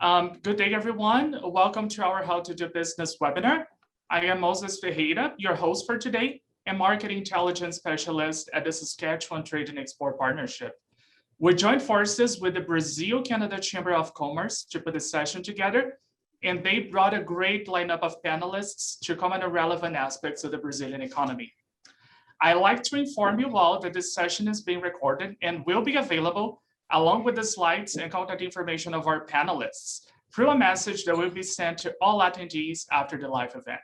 Good day, everyone. Welcome to our How to Do Business webinar. I am Moses Ferreira, your host for today, and Market Intelligence Specialist at the Saskatchewan Trade and Export Partnership. We joined forces with the Brazil-Canada Chamber of Commerce to put this session together, and they brought a great lineup of panelists to comment on relevant aspects of the Brazilian economy. I'd like to inform you all that this session is being recorded and will be available along with the slides and contact information of our panelists through a message that will be sent to all attendees after the live event.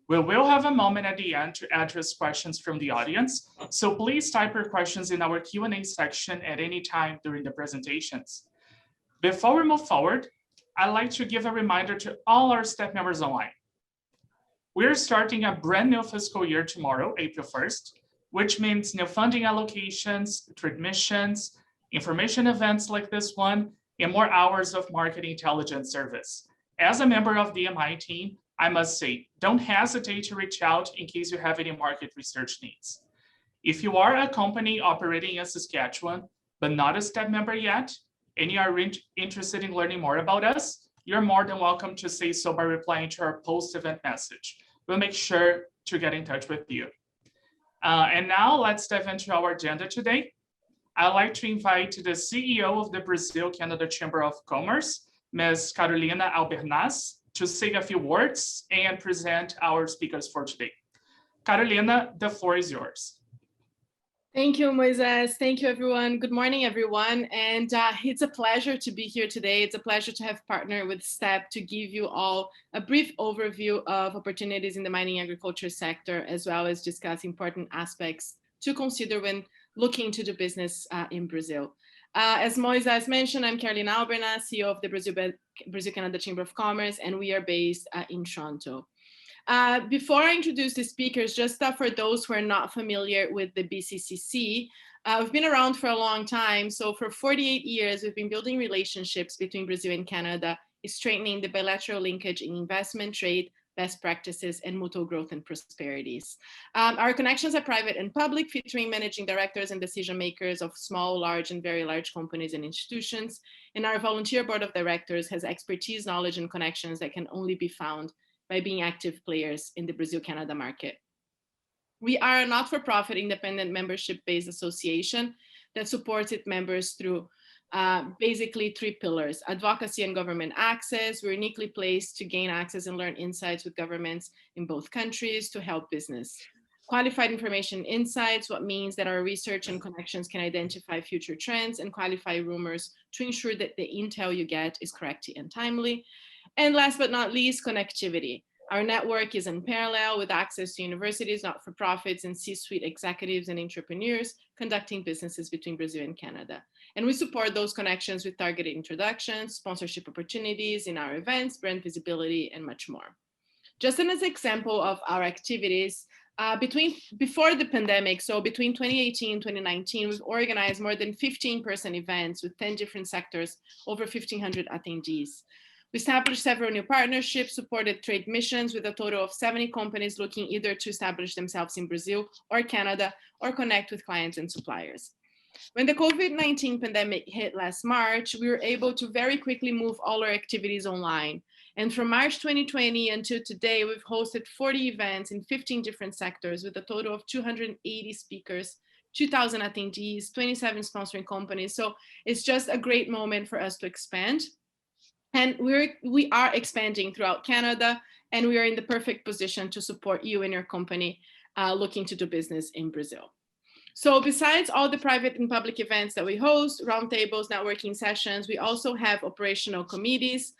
We will have a moment at the end to address questions from the audience, so please type your questions in our Q&A section at any time during the presentations. Before we move forward, I'd like to give a reminder to all our staff members online. We're starting a brand new fiscal year tomorrow, April 1st, which means new funding allocations, trade missions, information events like this one, and more hours of market intelligence service. As a member of the MI team, I must say, don't hesitate to reach out in case you have any market research needs. If you are a company operating in Saskatchewan, but not a staff member yet, and you are interested in learning more about us, you're more than welcome to say so by replying to our post-event message. We'll make sure to get in touch with you. And now let's dive into our agenda today. I'd like to invite the CEO of the Brazil-Canada Chamber of Commerce, Ms. Carolina Albernaz, to say a few words and present our speakers for today. Carolina, the floor is yours. Thank you, Moises. Thank you, everyone. Good morning, everyone. And it's a pleasure to be here today. It's a pleasure to have partnered with STEP to give you all a brief overview of opportunities in the mining agriculture sector, as well as discuss important aspects to consider when looking to do business in Brazil. As Moises mentioned, I'm Carolina Albernaz, CEO of the Brazil-Canada Chamber of Commerce, and we are based in Toronto. Before I introduce the speakers, just for those who are not familiar with the BCCC, we've been around for a long time. So for 48 years, we've been building relationships between Brazil and Canada, strengthening the bilateral linkage in investment, trade, best practices, and mutual growth and prosperities. Our connections are private and public, featuring managing directors and decision makers of small, large, and very large companies and institutions. And our volunteer board of directors has expertise, knowledge, and connections that can only be found by being active players in the Brazil-Canada market. We are a not-for-profit independent membership-based association that supports its members through basically three pillars: advocacy and government access. We're uniquely placed to gain access and learn insights with governments in both countries to help business. Qualified information insights, what means that our research and connections can identify future trends and qualify rumors to ensure that the intel you get is correct and timely. And last but not least, connectivity. Our network is unparalleled with access to universities, not-for-profits, and C-suite executives and entrepreneurs conducting businesses between Brazil and Canada. And we support those connections with targeted introductions, sponsorship opportunities in our events, brand visibility, and much more. Just as an example of our activities, before the pandemic, so between 2018 and 2019, we've organized more than 15 in-person events with 10 different sectors, over 1,500 attendees. We established several new partnerships, supported trade missions with a total of 70 companies looking either to establish themselves in Brazil or Canada or connect with clients and suppliers. When the COVID-19 pandemic hit last March, we were able to very quickly move all our activities online. And from March 2020 until today, we've hosted 40 events in 15 different sectors with a total of 280 speakers, 2,000 attendees, 27 sponsoring companies. So it's just a great moment for us to expand. And we are expanding throughout Canada, and we are in the perfect position to support you and your company looking to do business in Brazil. So besides all the private and public events that we host, roundtables, networking sessions, we also have operational committees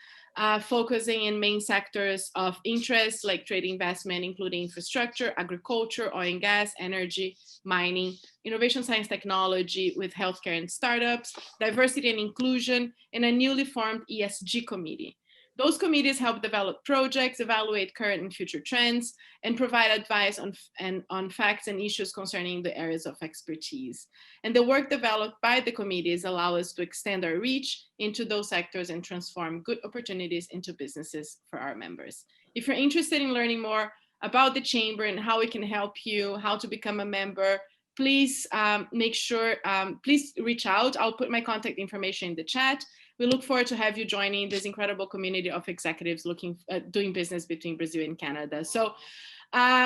focusing in main sectors of interest like trade investment, including infrastructure, agriculture, oil and gas, energy, mining, innovation, science, technology with healthcare and startups, diversity and inclusion, and a newly formed ESG committee. Those committees help develop projects, evaluate current and future trends, and provide advice on facts and issues concerning the areas of expertise. And the work developed by the committees allow us to extend our reach into those sectors and transform good opportunities into businesses for our members. If you're interested in learning more about the Chamber and how we can help you, how to become a member, please please reach out. I'll put my contact information in the chat. We look forward to have you joining this incredible community of executives doing business between Brazil and Canada. So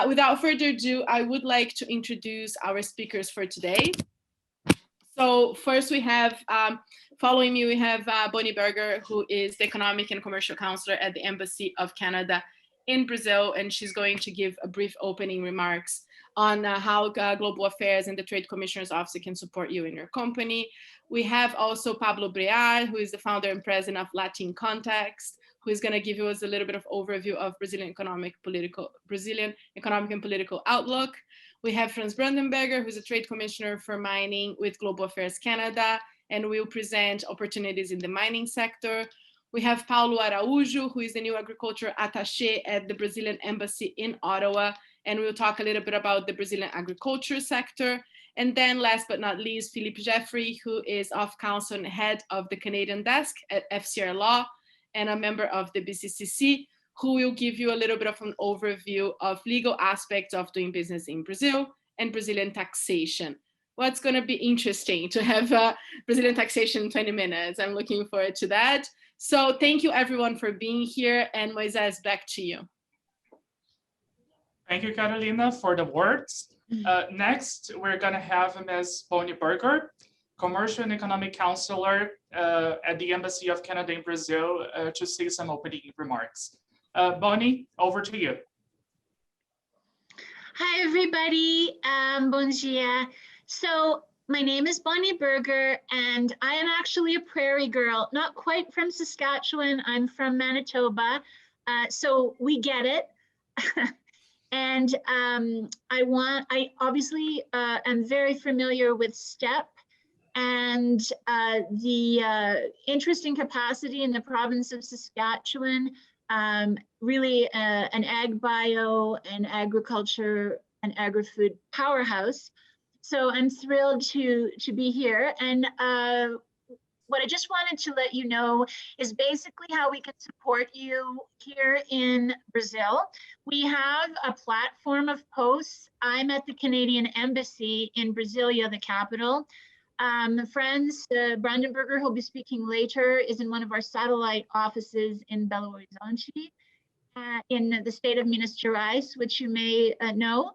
without further ado, I would like to introduce our speakers for today. So first we have, following me, we have Bonny Berger, who is the Economic and Commercial Counselor at the Embassy of Canada in Brazil, and she's going to give a brief opening remarks on how Global Affairs and the Trade Commissioner's Office can support you in your company. We have also Pablo Breard, who is the founder and president of Latin Context, who is going to give us a little bit of overview of Brazilian economic and political outlook. We have Franz Brandenberger, who's a trade commissioner for mining with Global Affairs Canada, and will present opportunities in the mining sector. We have Paulo Araujo, who is the new agriculture attaché at the Brazilian Embassy in Ottawa, and we'll talk a little bit about the Brazilian agriculture sector. And then last but not least, Philippe, who is of Counsel and head of the Canadian desk at FCR Law and a member of the BCCC, who will give you a little bit of an overview of legal aspects of doing business in Brazil and Brazilian taxation. What's going to be interesting to have Brazilian taxation in 20 minutes. I'm looking forward to that. So thank you everyone for being here, and Moises, back to you. Thank you, Carolina, for the words. Next, we're going to have Ms. Bonny Berger, Commercial and Economic Counselor at the Embassy of Canada in Brazil, to say some opening remarks. Bonny, over to you. Hi, everybody. Bom dia. So my name is Bonny Berger, and I am actually a prairie girl, not quite from Saskatchewan. I'm from Manitoba, so we get it. And I obviously am very familiar with STEP and the interesting capacity in the province of Saskatchewan, really an ag bio and agriculture and agri-food powerhouse. So I'm thrilled to be here. And what I just wanted to let you know is basically how we can support you here in Brazil. We have a platform of posts. I'm at the Canadian Embassy in Brasilia, the capital. Franz Brandenberger, who'll be speaking later, is in one of our satellite offices in Belo Horizonte, in the state of Minas Gerais, which you may know.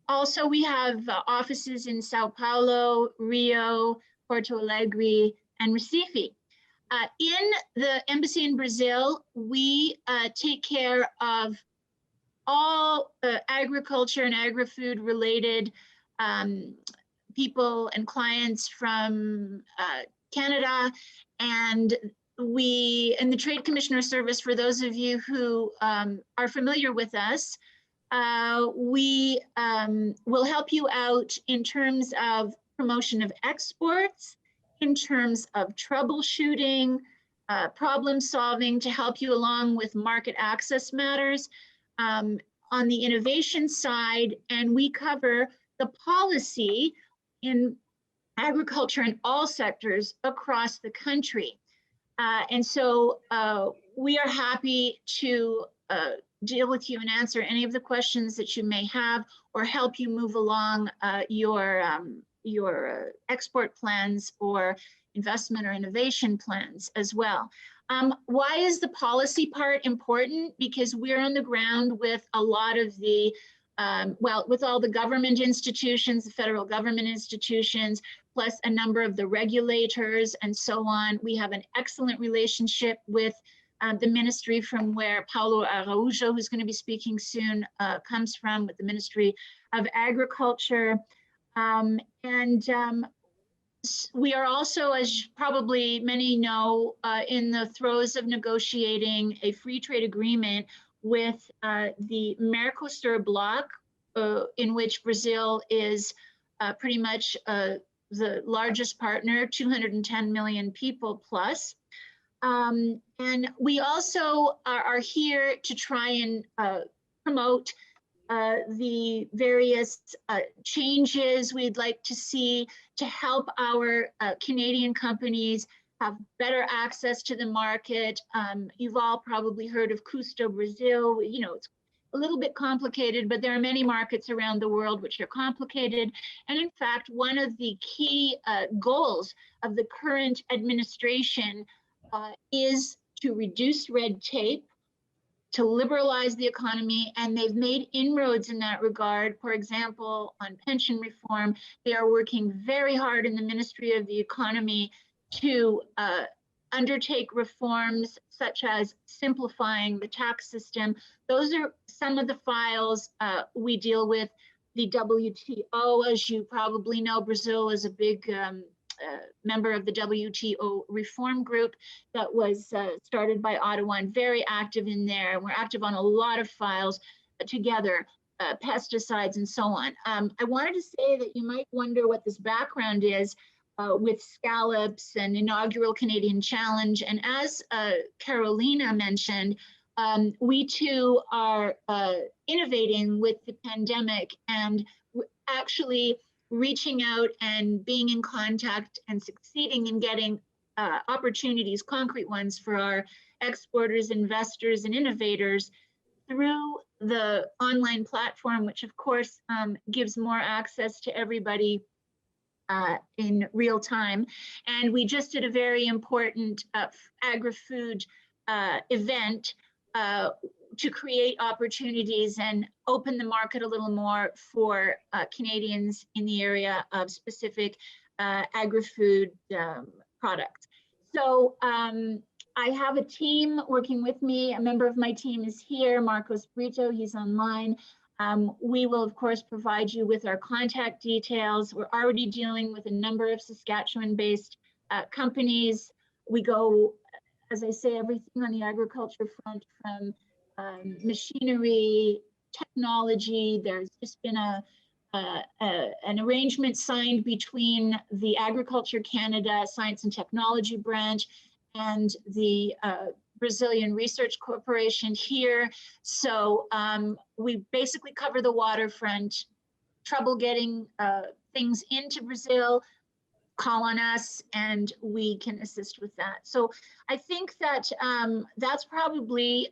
Also, we have offices in Sao Paulo, Rio, Porto Alegre, and Recife. In the embassy in Brazil, we take care of all agriculture and agri-food related people and clients from Canada, and the Trade Commissioner Service, for those of you who are familiar with us, we will help you out in terms of promotion of exports, in terms of troubleshooting, problem solving to help you along with market access matters on the innovation side, and we cover the policy in agriculture in all sectors across the country. And so we are happy to deal with you and answer any of the questions that you may have, or help you move along your export plans or investment or innovation plans as well. Why is the policy part important? Because we're on the ground with a lot of the, with all the government institutions, the federal government institutions, plus a number of the regulators and so on. We have an excellent relationship with the ministry from where Paulo Araujo, who's going to be speaking soon, comes from, with the Ministry of Agriculture. We are also, as probably many know, in the throes of negotiating a free trade agreement with the Mercosur bloc, in which Brazil is pretty much the largest partner, 210 million people plus. And we also are here to try and promote the various changes we'd like to see to help our Canadian companies have better access to the market. You've all probably heard of Custo Brazil. You know, a little bit complicated, but there are many markets around the world which are complicated. And in fact, one of the key goals of the current administration is to reduce red tape, to liberalize the economy, and they've made inroads in that regard. For example, on pension reform, they are working very hard in the Ministry of the Economy to undertake reforms such as simplifying the tax system. Those are some of the files we deal with. The WTO, as you probably know, Brazil is a big member of the WTO reform group that was started by Ottawa and very active in there. We're active on a lot of files together, pesticides and so on. I wanted to say that you might wonder what this background is with scallops and inaugural Canadian Challenge. And as Carolina mentioned, we too are innovating with the pandemic and actually reaching out and being in contact and succeeding in getting opportunities, concrete ones, for our exporters, investors, and innovators through the online platform, which of course gives more access to everybody in real time. And we just did a very important agri-food event to create opportunities and open the market a little more for Canadians in the area of specific agri-food products. So I have a team working with me. A member of my team is here, Marcos Brito, he's online. We will, of course, provide you with our contact details. We're already dealing with a number of Saskatchewan-based companies. We go, as I say, everything on the agriculture front, from machinery, technology. There's just been an arrangement signed between the Agriculture Canada Science and Technology branch and the Brazilian Research Corporation here. So we basically cover the waterfront. Trouble getting things into Brazil, call on us and we can assist with that. So I think that that's probably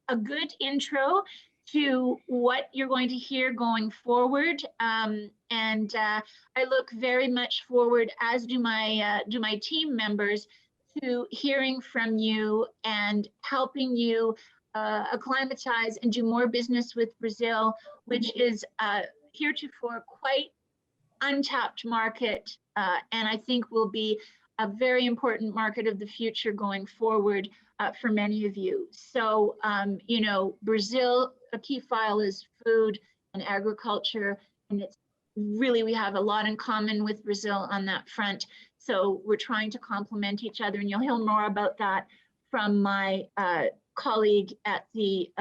a good intro to what you're going to hear going forward. And I look very much forward, as do my team members, to hearing from you and helping you acclimatize and do more business with Brazil, which is heretofore quite untapped market, and I think will be a very important market of the future going forward for many of you. So, you know, Brazil, a key file is food and agriculture, and it's really, we have a lot in common with Brazil on that front. So we're trying to complement each other, and you'll hear more about that from my colleague at the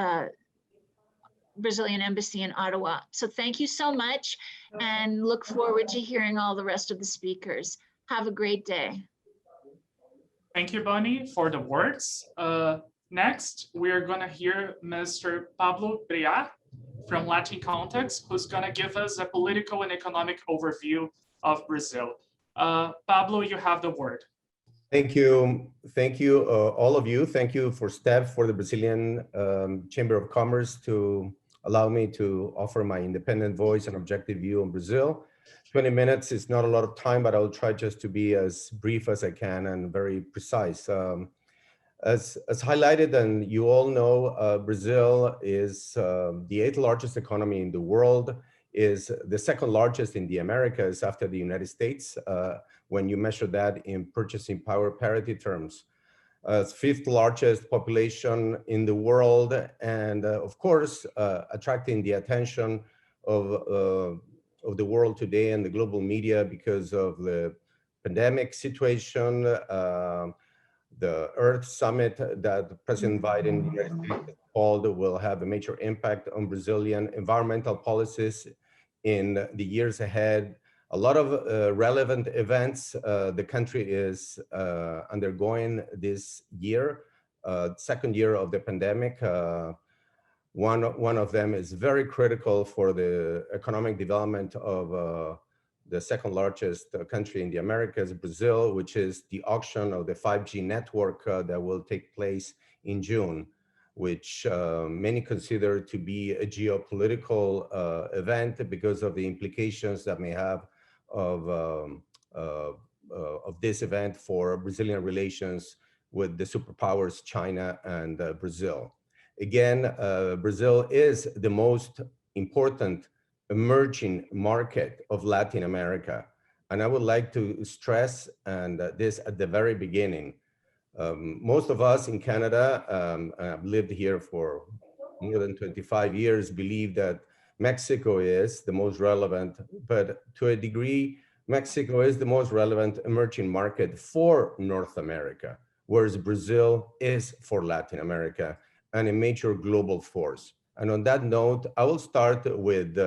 Brazilian Embassy in Ottawa. So thank you so much, and look forward to hearing all the rest of the speakers. Have a great day. Thank you, Bonny, for the words. Next, we're gonna hear Mr. Pablo Breard from Latin Context, who's gonna give us a political and economic overview of Brazil. Pablo, you have the word. Thank you, all of you. Thank you for STEP, for the Brazilian Chamber of Commerce, to allow me to offer my independent voice and objective view on Brazil. 20 minutes is not a lot of time, but I'll try just to be as brief as I can and very precise. As highlighted, and you all know, Brazil is the 8th largest economy in the world, is the 2nd largest in the Americas after the United States, when you measure that in purchasing power parity terms. 5th largest population in the world, and of course, attracting the attention of the world today and the global media because of the pandemic situation, the Earth Summit that President Biden called will have a major impact on Brazilian environmental policies in the years ahead. A lot of relevant events the country is undergoing this year, 2nd year of the pandemic. One of them is very critical for the economic development of the 2nd largest country in the Americas, Brazil, which is the auction of the 5G network that will take place in June. which many consider to be a geopolitical event because of the implications that may have of this event for Brazilian relations with the superpowers China and Brazil. Again, Brazil is the most important emerging market of Latin America. And I would like to stress, and this at the very beginning, most of us in Canada, I've lived here for more than 25 years, believe that Mexico is the most relevant, but to a degree, Mexico is the most relevant emerging market for North America, whereas Brazil is for Latin America and a major global force. And on that note, I will start with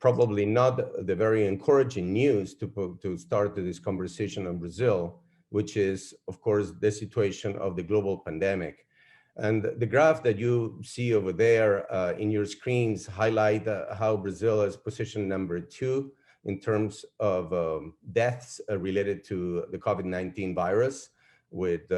probably not the very encouraging news to start this conversation on Brazil, which is, of course, the situation of the global pandemic. And the graph that you see over there in your screens highlight how Brazil is positioned number 2 in terms of deaths related to the COVID-19 virus, with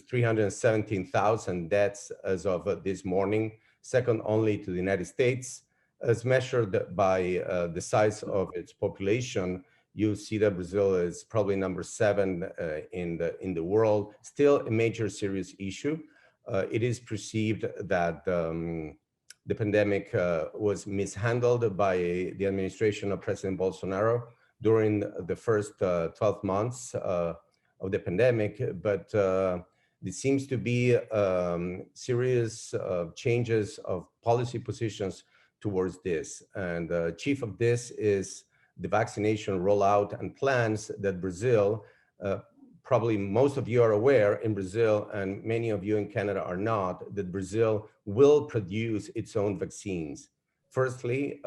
317,000 deaths as of this morning, second only to the United States. As measured by the size of its population, you see that Brazil is probably number 7 in the world. Still a major serious issue. It is perceived that the pandemic was mishandled by the administration of President Bolsonaro during the first 12 months of the pandemic, but there seems to be serious changes of policy positions towards this. And chief of this is the vaccination rollout and plans that Brazil, probably most of you are aware in Brazil, and many of you in Canada are not, that Brazil will produce its own vaccines. Firstly,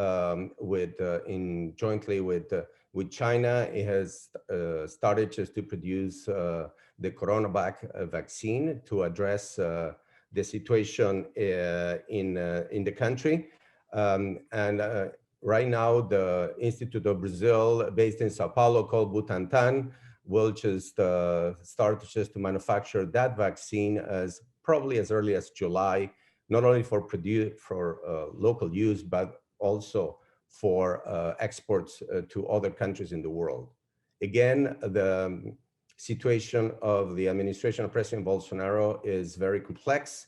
jointly with China, it has started just to produce the CoronaVac vaccine to address the situation in the country. Right now, the Institute of Brazil, based in Sao Paulo, called Butantan, will just start just to manufacture that vaccine as probably as early as July, not only for local use, but also for exports to other countries in the world. Again, the situation of the administration of President Bolsonaro is very complex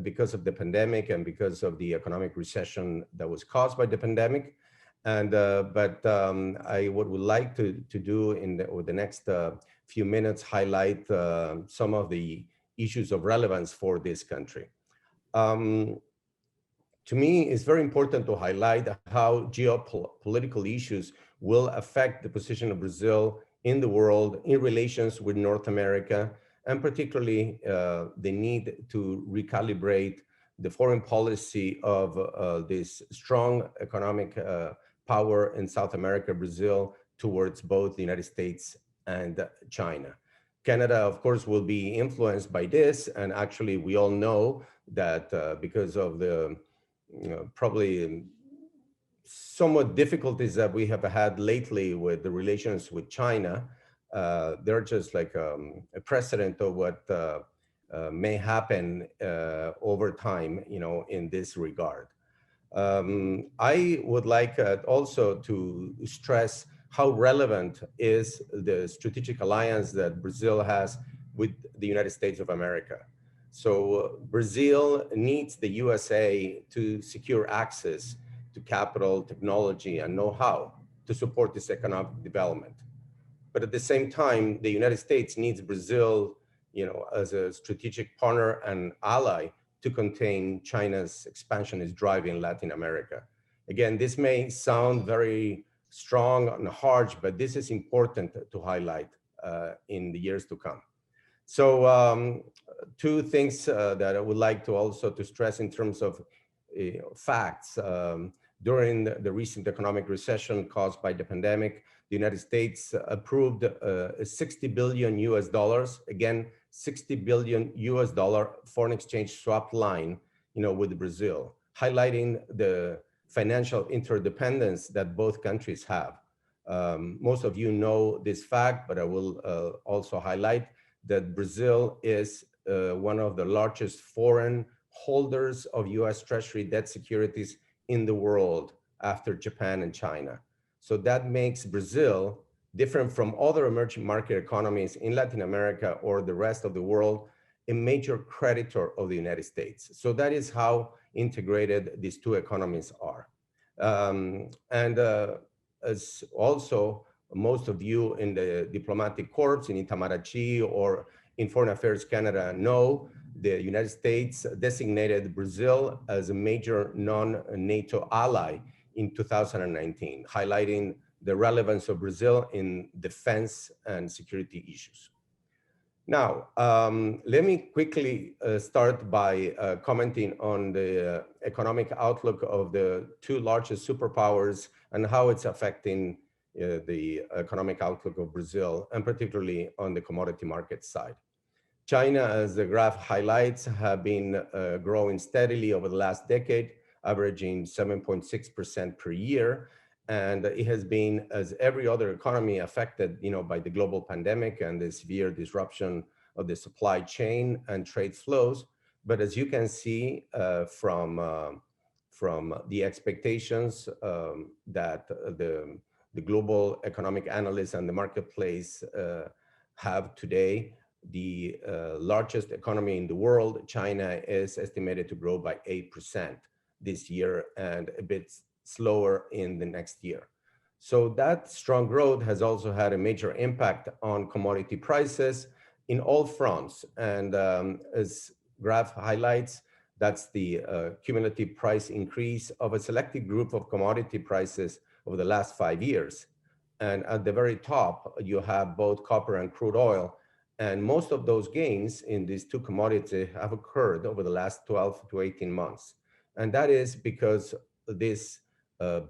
because of the pandemic and because of the economic recession that was caused by the pandemic. And I would like to do over the next few minutes, highlight some of the issues of relevance for this country. To me, it's very important to highlight how geopolitical issues will affect the position of Brazil in the world in relations with North America, and particularly the need to recalibrate the foreign policy of this strong economic power in South America, Brazil, towards both the United States and China. Canada, of course, will be influenced by this, and actually we all know that because of the probably somewhat difficulties that we have had lately with the relations with China, they're just like a precedent of what may happen over time, in this regard. I would like also to stress how relevant is the strategic alliance that Brazil has with the United States of America. So Brazil needs the USA to secure access to capital, technology, and know-how to support this economic development. But at the same time, the United States needs Brazil, as a strategic partner and ally to contain China's expansionist drive in Latin America. Again, this may sound very strong and harsh, but this is important to highlight in the years to come. So two things that I would like to also to stress in terms of facts. During the recent economic recession caused by the pandemic, the United States approved a $60 billion US, again, $60 billion US foreign exchange swap line, with Brazil, highlighting the financial interdependence that both countries have. Most of you know this fact, but I will also highlight that Brazil is one of the largest foreign holders of US Treasury debt securities in the world after Japan and China. So that makes Brazil different from other emerging market economies in Latin America or the rest of the world, a major creditor of the United States. So that is how integrated these two economies are. As also most of you in the diplomatic corps in Itamaraty or in Foreign Affairs Canada know, the United States designated Brazil as a major non-NATO ally in 2019, highlighting the relevance of Brazil in defense and security issues. Now, let me quickly start by commenting on the economic outlook of the two largest superpowers and how it's affecting the economic outlook of Brazil, and particularly on the commodity market side. China, as the graph highlights, have been growing steadily over the last decade, averaging 7.6% per year. And it has been, as every other economy, affected, by the global pandemic and the severe disruption of the supply chain and trade flows. But as you can see from the expectations that the global economic analysts and the marketplace have today, the largest economy in the world, China, is estimated to grow by 8% this year and a bit slower in the next year. So that strong growth has also had a major impact on commodity prices in all fronts. And as graph highlights, that's the cumulative price increase of a selected group of commodity prices over the last 5 years. And at the very top, you have both copper and crude oil. And most of those gains in these two commodities have occurred over the last 12 to 18 months. And that is because this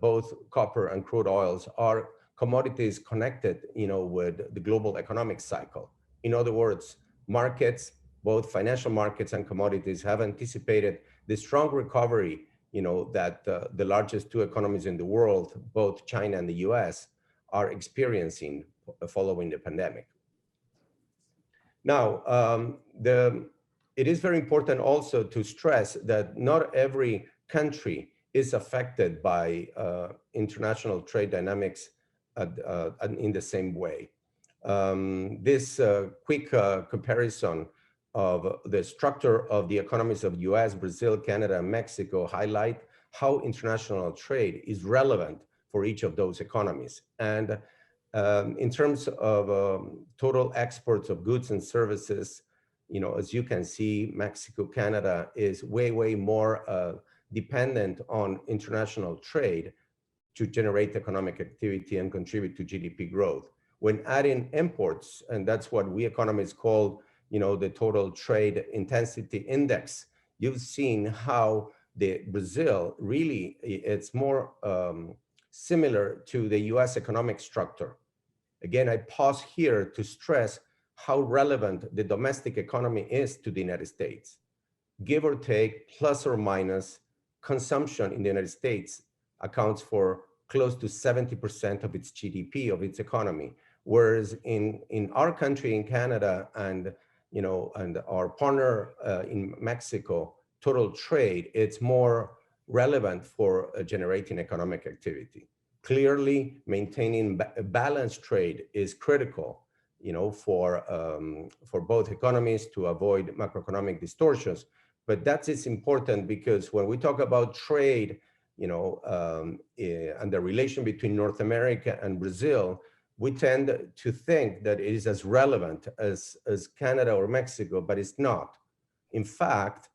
both copper and crude oils are commodities connected, with the global economic cycle. In other words, markets, both financial markets and commodities, have anticipated the strong recovery, that the largest two economies in the world, both China and the US, are experiencing following the pandemic. Now, it is very important also to stress that not every country is affected by international trade dynamics in the same way. This quick comparison of the structure of the economies of US, Brazil, Canada, and Mexico highlight how international trade is relevant for each of those economies. And in terms of total exports of goods and services, as you can see, Mexico, Canada is way more dependent on international trade to generate economic activity and contribute to GDP growth. When adding imports, and that's what we economists call, the total trade intensity index, you've seen how Brazil really, it's more similar to the US economic structure. Again, I pause here to stress how relevant the domestic economy is to the United States. Give or take, plus or minus, consumption in the United States accounts for close to 70% of its GDP, of its economy. Whereas in our country, in Canada, and our partner in Mexico, total trade, it's more relevant for generating economic activity. Clearly, maintaining a balanced trade is critical, for both economies to avoid macroeconomic distortions. But that is important because when we talk about trade, and the relation between North America and Brazil, we tend to think that it is as relevant as Canada or Mexico, but it's not. In fact,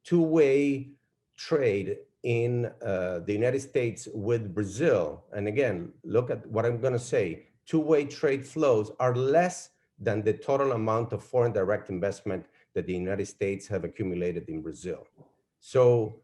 two-way trade in the United States with Brazil, and again, look at what I'm going to say, two-way trade flows are less than the total amount of foreign direct investment that the United States have accumulated in Brazil. So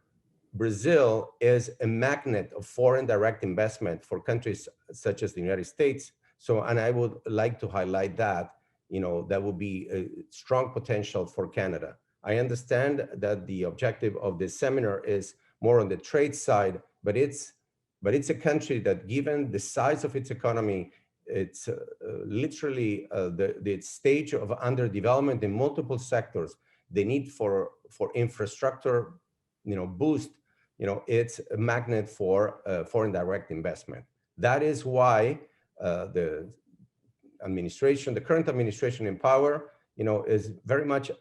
Brazil is a magnet of foreign direct investment for countries such as the United States. So, and I would like to highlight that, that would be a strong potential for Canada. I understand that the objective of this seminar is more on the trade side, but it's a country that, given the size of its economy, it's literally the stage of underdevelopment in multiple sectors, the need for infrastructure, boost, it's a magnet for foreign direct investment. That is why the current administration in power, is very much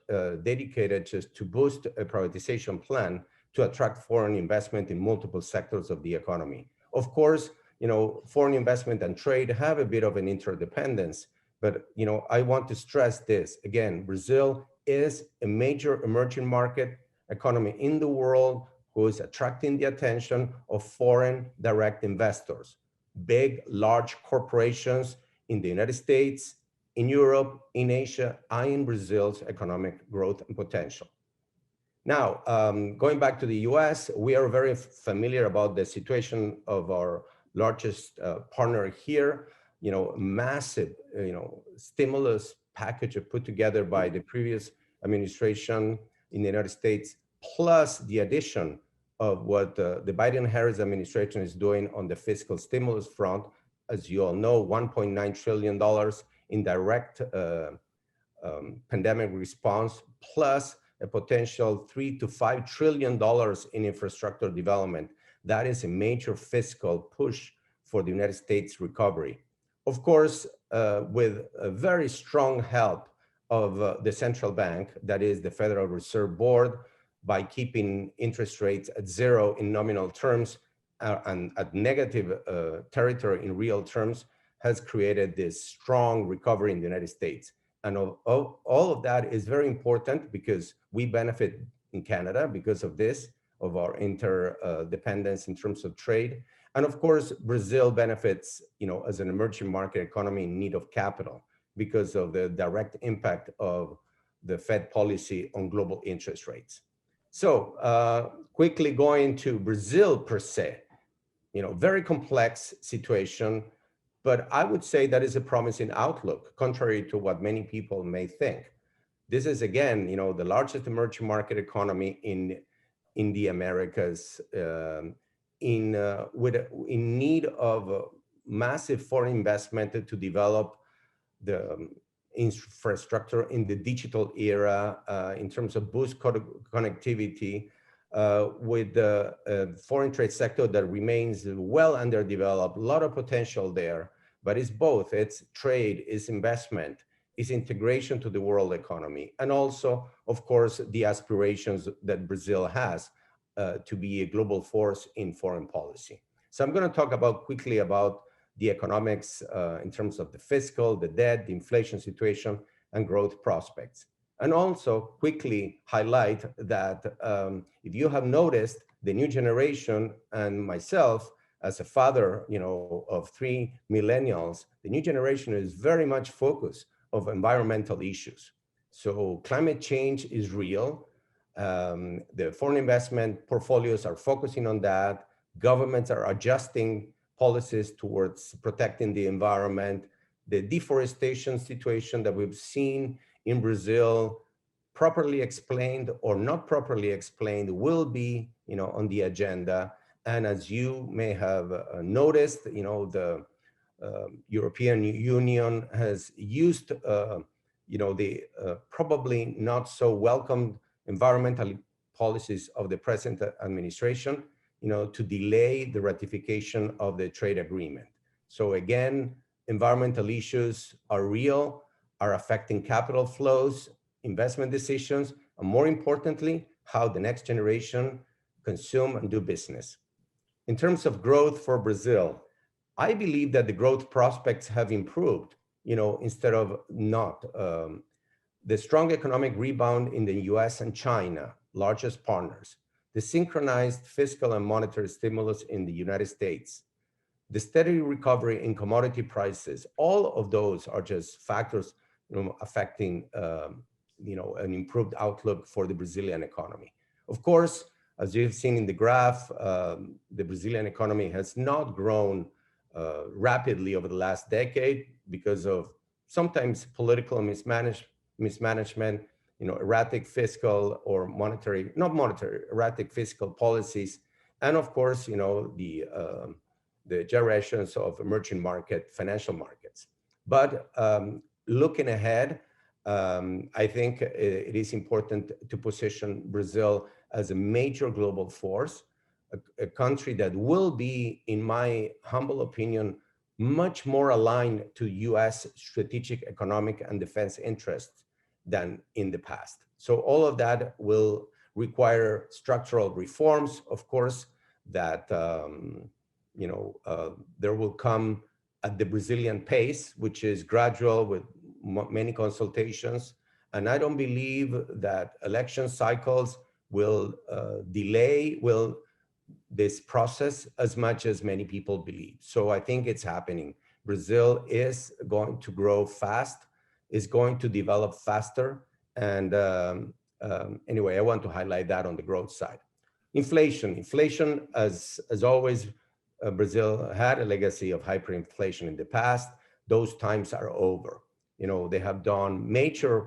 dedicated just to boost a privatization plan to attract foreign investment in multiple sectors of the economy. Of course, foreign investment and trade have a bit of an interdependence, but I want to stress this again. Brazil is a major emerging market economy in the world who is attracting the attention of foreign direct investors, big, large corporations in the United States, in Europe, in Asia, and in Brazil's economic growth and potential. Now, going back to the US, we are very familiar about the situation of our largest partner here. Massive, stimulus package put together by the previous administration in the United States, plus the addition of what the Biden-Harris administration is doing on the fiscal stimulus front. As you all know, $1.9 trillion in direct pandemic response, plus a potential $3 to $5 trillion in infrastructure development. That is a major fiscal push for the United States recovery. Of course, with a very strong help of the central bank, that is the Federal Reserve Board, by keeping interest rates at zero in nominal terms and at negative territory in real terms, has created this strong recovery in the United States. And all of that is very important because we benefit in Canada because of this, of our interdependence in terms of trade. And of course, Brazil benefits, as an emerging market economy in need of capital because of the direct impact of the Fed policy on global interest rates. So quickly going to Brazil per se, very complex situation, but I would say that is a promising outlook, contrary to what many people may think. This is, again, the largest emerging market economy in the Americas, in need of massive foreign investment to develop the infrastructure in the digital era, in terms of boost connectivity, with the foreign trade sector that remains well underdeveloped, a lot of potential there, but it's both, it's trade, it's investment, it's integration to the world economy, and also, of course, the aspirations that Brazil has to be a global force in foreign policy. So I'm going to talk quickly about the economics in terms of the fiscal, the debt, the inflation situation, and growth prospects. And also quickly highlight that if you have noticed, the new generation and myself as a father, of 3 millennials, the new generation is very much focused on environmental issues. So climate change is real. The foreign investment portfolios are focusing on that. Governments are adjusting policies towards protecting the environment. The deforestation situation that we've seen in Brazil, properly explained or not properly explained, will be, on the agenda. And as you may have noticed, the European Union has used, the probably not so welcome environmental policies of the present administration, to delay the ratification of the trade agreement. So again, environmental issues are real, are affecting capital flows, investment decisions, and more importantly, how the next generation consume and do business. In terms of growth for Brazil, I believe that the growth prospects have improved, instead of not. The strong economic rebound in the US and China, largest partners, the synchronized fiscal and monetary stimulus in the United States, the steady recovery in commodity prices, all of those are just factors affecting an improved outlook for the Brazilian economy. Of course, as you've seen in the graph, the Brazilian economy has not grown rapidly over the last decade because of sometimes political mismanagement, erratic fiscal or erratic fiscal policies, and of course, the gyrations of emerging market financial markets. But looking ahead, I think it is important to position Brazil as a major global force, a country that will be, in my humble opinion, much more aligned to US strategic, economic, and defense interests than in the past. So all of that will require structural reforms, of course, that there will come at the Brazilian pace, which is gradual with many consultations. And I don't believe that election cycles will delay this process as much as many people believe. So I think it's happening. Brazil is going to grow fast, is going to develop faster. And anyway, I want to highlight that on the growth side. Inflation, as always, Brazil had a legacy of hyperinflation in the past. Those times are over. They have done major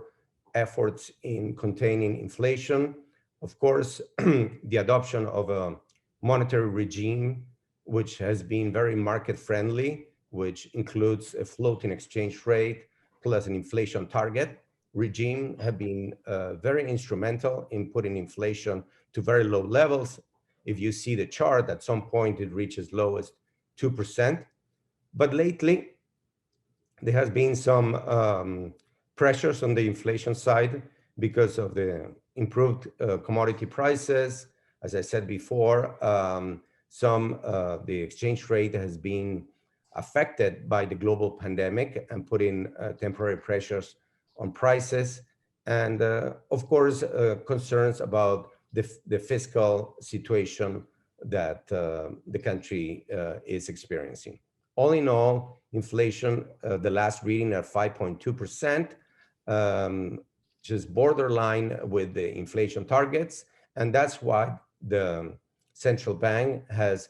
efforts in containing inflation. Of course, the adoption of a monetary regime, which has been very market friendly, which includes a floating exchange rate plus an inflation target regime, have been very instrumental in putting inflation to very low levels. If you see the chart, at some point it reaches lowest 2%. But lately, there has been some pressures on the inflation side because of the improved commodity prices. As I said before, the exchange rate has been affected by the global pandemic and putting temporary pressures on prices. And of course, concerns about the fiscal situation that the country is experiencing. All in all, inflation, the last reading at 5.2%, just borderline with the inflation targets. And that's why the central bank has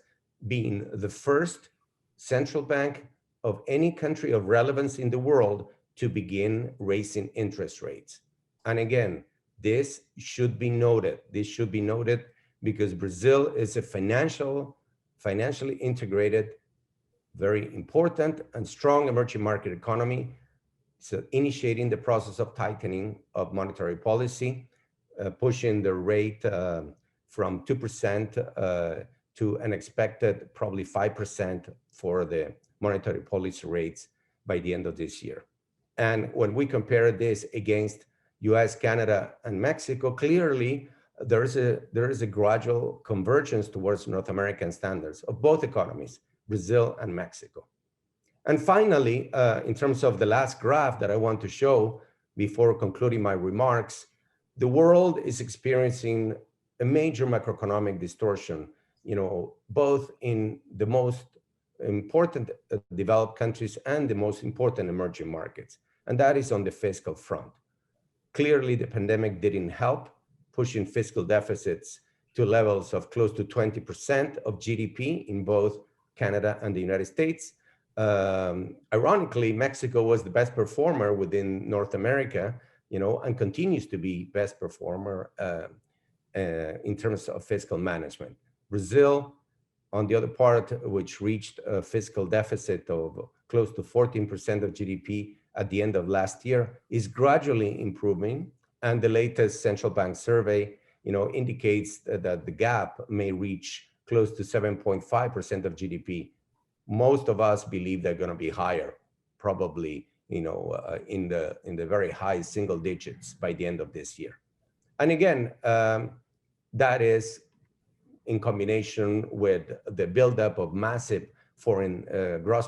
been the first central bank of any country of relevance in the world to begin raising interest rates. And again, this should be noted. This should be noted because Brazil is a financially integrated, very important and strong emerging market economy. So initiating the process of tightening of monetary policy, pushing the rate from 2% to an expected probably 5% for the monetary policy rates by the end of this year. And when we compare this against US, Canada, and Mexico, clearly there is a gradual convergence towards North American standards of both economies, Brazil and Mexico. And finally, in terms of the last graph that I want to show before concluding my remarks, the world is experiencing a major macroeconomic distortion, both in the most important developed countries and the most important emerging markets. And that is on the fiscal front. Clearly, the pandemic didn't help, pushing fiscal deficits to levels of close to 20% of GDP in both Canada and the United States. Ironically, Mexico was the best performer within North America, and continues to be best performer in terms of fiscal management. Brazil, on the other part, which reached a fiscal deficit of close to 14% of GDP at the end of last year, is gradually improving. And the latest central bank survey, indicates that the gap may reach close to 7.5% of GDP. Most of us believe they're going to be higher, probably, in the very high single digits by the end of this year. And again, that is in combination with the buildup of massive foreign gross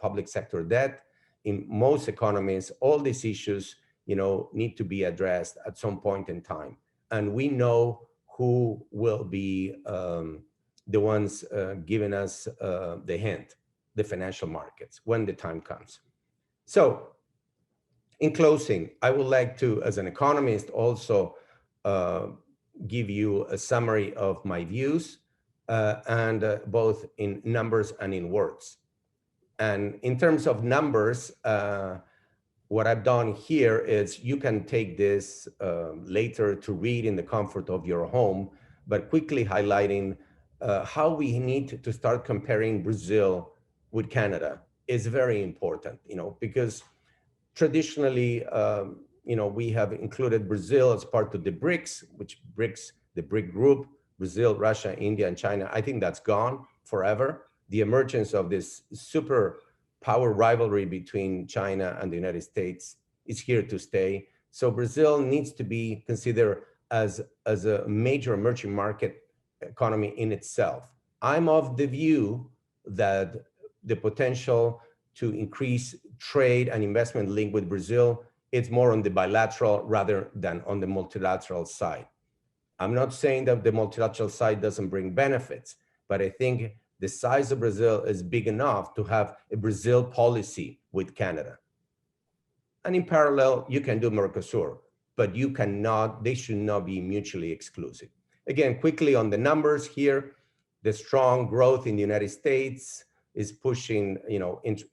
public sector debt. In most economies, all these issues, need to be addressed at some point in time. And we know who will be the ones giving us the hint, the financial markets, when the time comes. So in closing, I would like to, as an economist, also give you a summary of my views, and both in numbers and in words. And in terms of numbers, what I've done here is you can take this later to read in the comfort of your home, but quickly highlighting how we need to start comparing Brazil with Canada is very important, because traditionally we have included Brazil as part of the BRICS, the BRIC group, Brazil, Russia, India, and China. I think that's gone forever. The emergence of this super power rivalry between China and the United States is here to stay. So Brazil needs to be considered as a major emerging market economy in itself. I'm of the view that the potential to increase trade and investment link with Brazil, it's more on the bilateral rather than on the multilateral side. I'm not saying that the multilateral side doesn't bring benefits, but I think the size of Brazil is big enough to have a Brazil policy with Canada. And in parallel, you can do Mercosur, but they should not be mutually exclusive. Again, quickly on the numbers here, the strong growth in the United States is pushing,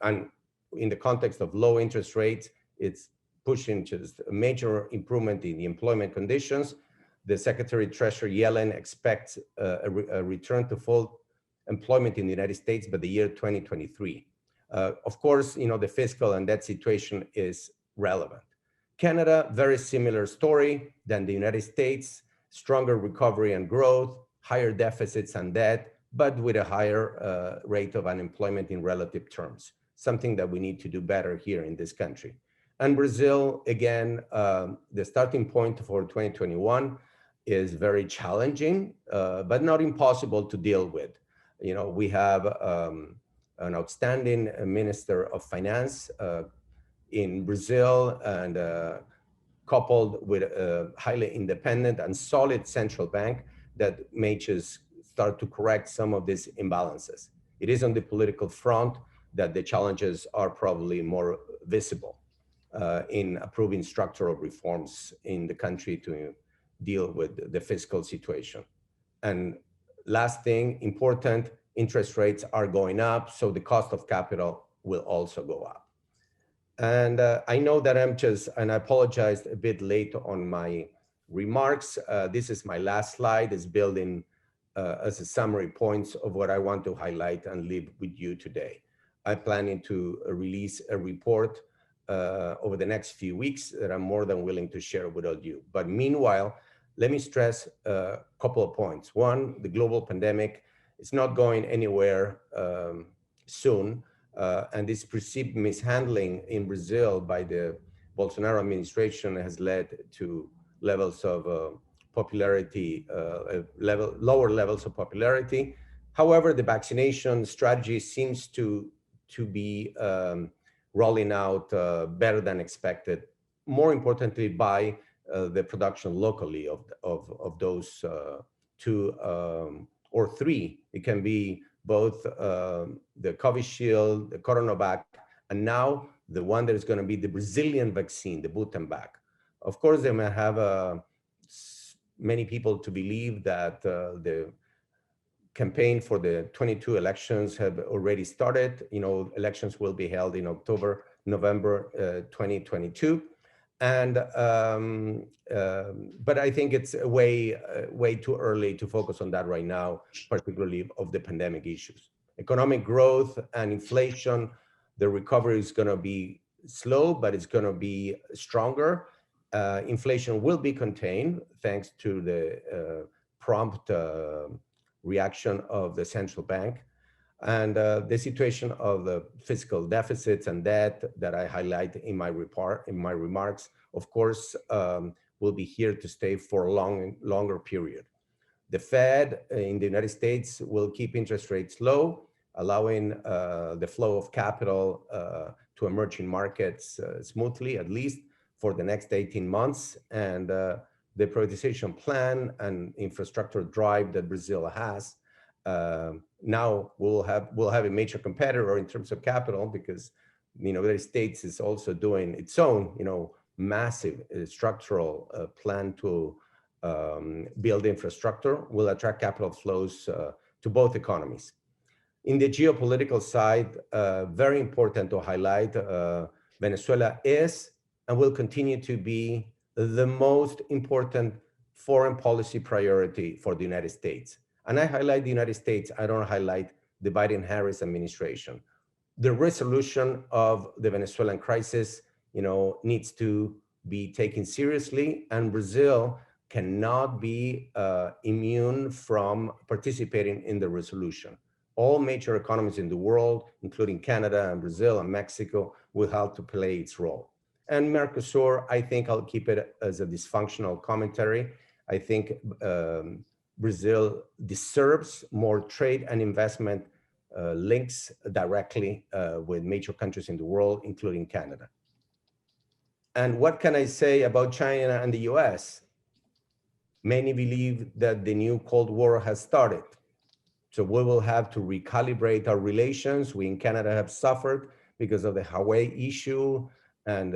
and in the context of low interest rates, it's pushing just a major improvement in the employment conditions. The Secretary of Treasury Yellen expects a return to full employment in the United States by the year 2023. Of course, the fiscal and debt situation is relevant. Canada, very similar story than the United States, stronger recovery and growth, higher deficits and debt, but with a higher rate of unemployment in relative terms, something that we need to do better here in this country. And Brazil, again, the starting point for 2021 is very challenging, but not impossible to deal with. We have an outstanding Minister of Finance in Brazil, and coupled with a highly independent and solid central bank that may just start to correct some of these imbalances. It is on the political front that the challenges are probably more visible in approving structural reforms in the country to deal with the fiscal situation. And last thing, important, interest rates are going up, so the cost of capital will also go up. And I know that and I apologized a bit late on my remarks. This is my last slide, is building as a summary points of what I want to highlight and leave with you today. I'm planning to release a report over the next few weeks that I'm more than willing to share with all of you. But meanwhile, let me stress a couple of points. One, the global pandemic is not going anywhere soon. And this perceived mishandling in Brazil by the Bolsonaro administration has led to levels of popularity, lower levels of popularity. However, the vaccination strategy seems to be rolling out better than expected. More importantly, by the production locally of those two or three. It can be both the Covishield, the Coronavac, and now the one that is going to be the Brazilian vaccine, the Butanvac. Of course, they may have many people to believe that the campaign for the 22 elections have already started. Elections will be held in October, November 2022. And but I think it's way too early to focus on that right now, particularly of the pandemic issues. Economic growth and inflation, the recovery is going to be slow, but it's going to be stronger. Inflation will be contained thanks to the prompt reaction of the central bank. And the situation of the fiscal deficits and debt that I highlight in my remarks, of course, will be here to stay for a longer period. The Fed in the United States will keep interest rates low, allowing the flow of capital to emerging markets smoothly, at least for the next 18 months. And the privatization plan and infrastructure drive that Brazil has, now we'll have a major competitor in terms of capital, because the United States is also doing its own massive structural plan to build infrastructure, will attract capital flows to both economies. In the geopolitical side, very important to highlight, Venezuela is and will continue to be the most important foreign policy priority for the United States. And I highlight the United States, I don't highlight the Biden-Harris administration. The resolution of the Venezuelan crisis, needs to be taken seriously, and Brazil cannot be immune from participating in the resolution. All major economies in the world, including Canada and Brazil and Mexico, will have to play its role. And Mercosur, I think I'll keep it as a dysfunctional commentary. I think Brazil deserves more trade and investment links directly with major countries in the world, including Canada. And what can I say about China and the US? Many believe that the new Cold War has started. So we will have to recalibrate our relations. We in Canada have suffered because of the Huawei issue and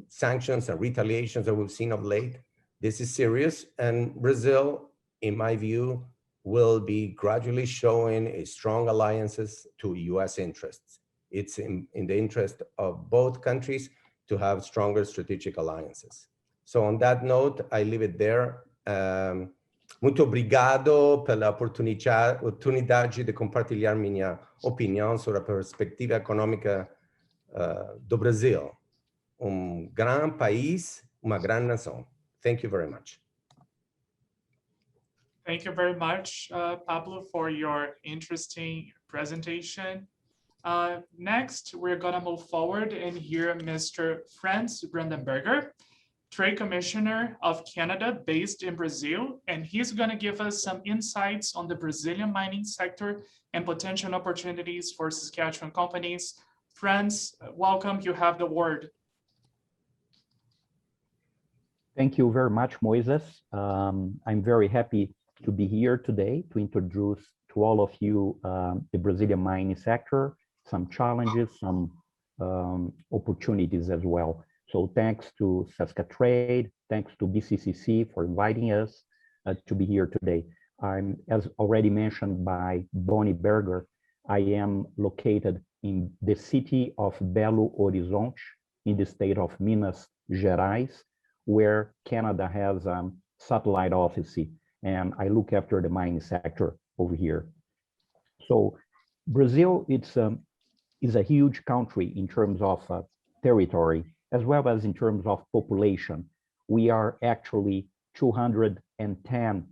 sanctions and retaliations that we've seen of late. This is serious, and Brazil, in my view, will be gradually showing a strong alliances to US interests. It's in the interest of both countries to have stronger strategic alliances. So on that note, I leave it there. Muito obrigado pela oportunidade de compartilhar minha opinião sobre a perspectiva econômica do Brasil. Grande país, uma grande nação. Thank you very much. Thank you very much, Pablo, for your interesting presentation. Next, we're going to move forward and hear Mr. Franz Brandenberger, Trade Commissioner of Canada based in Brazil, and he's going to give us some insights on the Brazilian mining sector and potential opportunities for Saskatchewan companies. Franz, welcome. You have the word. Thank you very much, Moises. I'm very happy to be here today to introduce to all of you the Brazilian mining sector, some challenges, some opportunities as well. So thanks to Saskatchewan, thanks to BCCC for inviting us to be here today. I'm, as already mentioned by Bonny Berger, I am located in the city of Belo Horizonte in the state of Minas Gerais, where Canada has a satellite office, and I look after the mining sector over here. So Brazil, is a huge country in terms of territory, as well as in terms of population. We are actually 210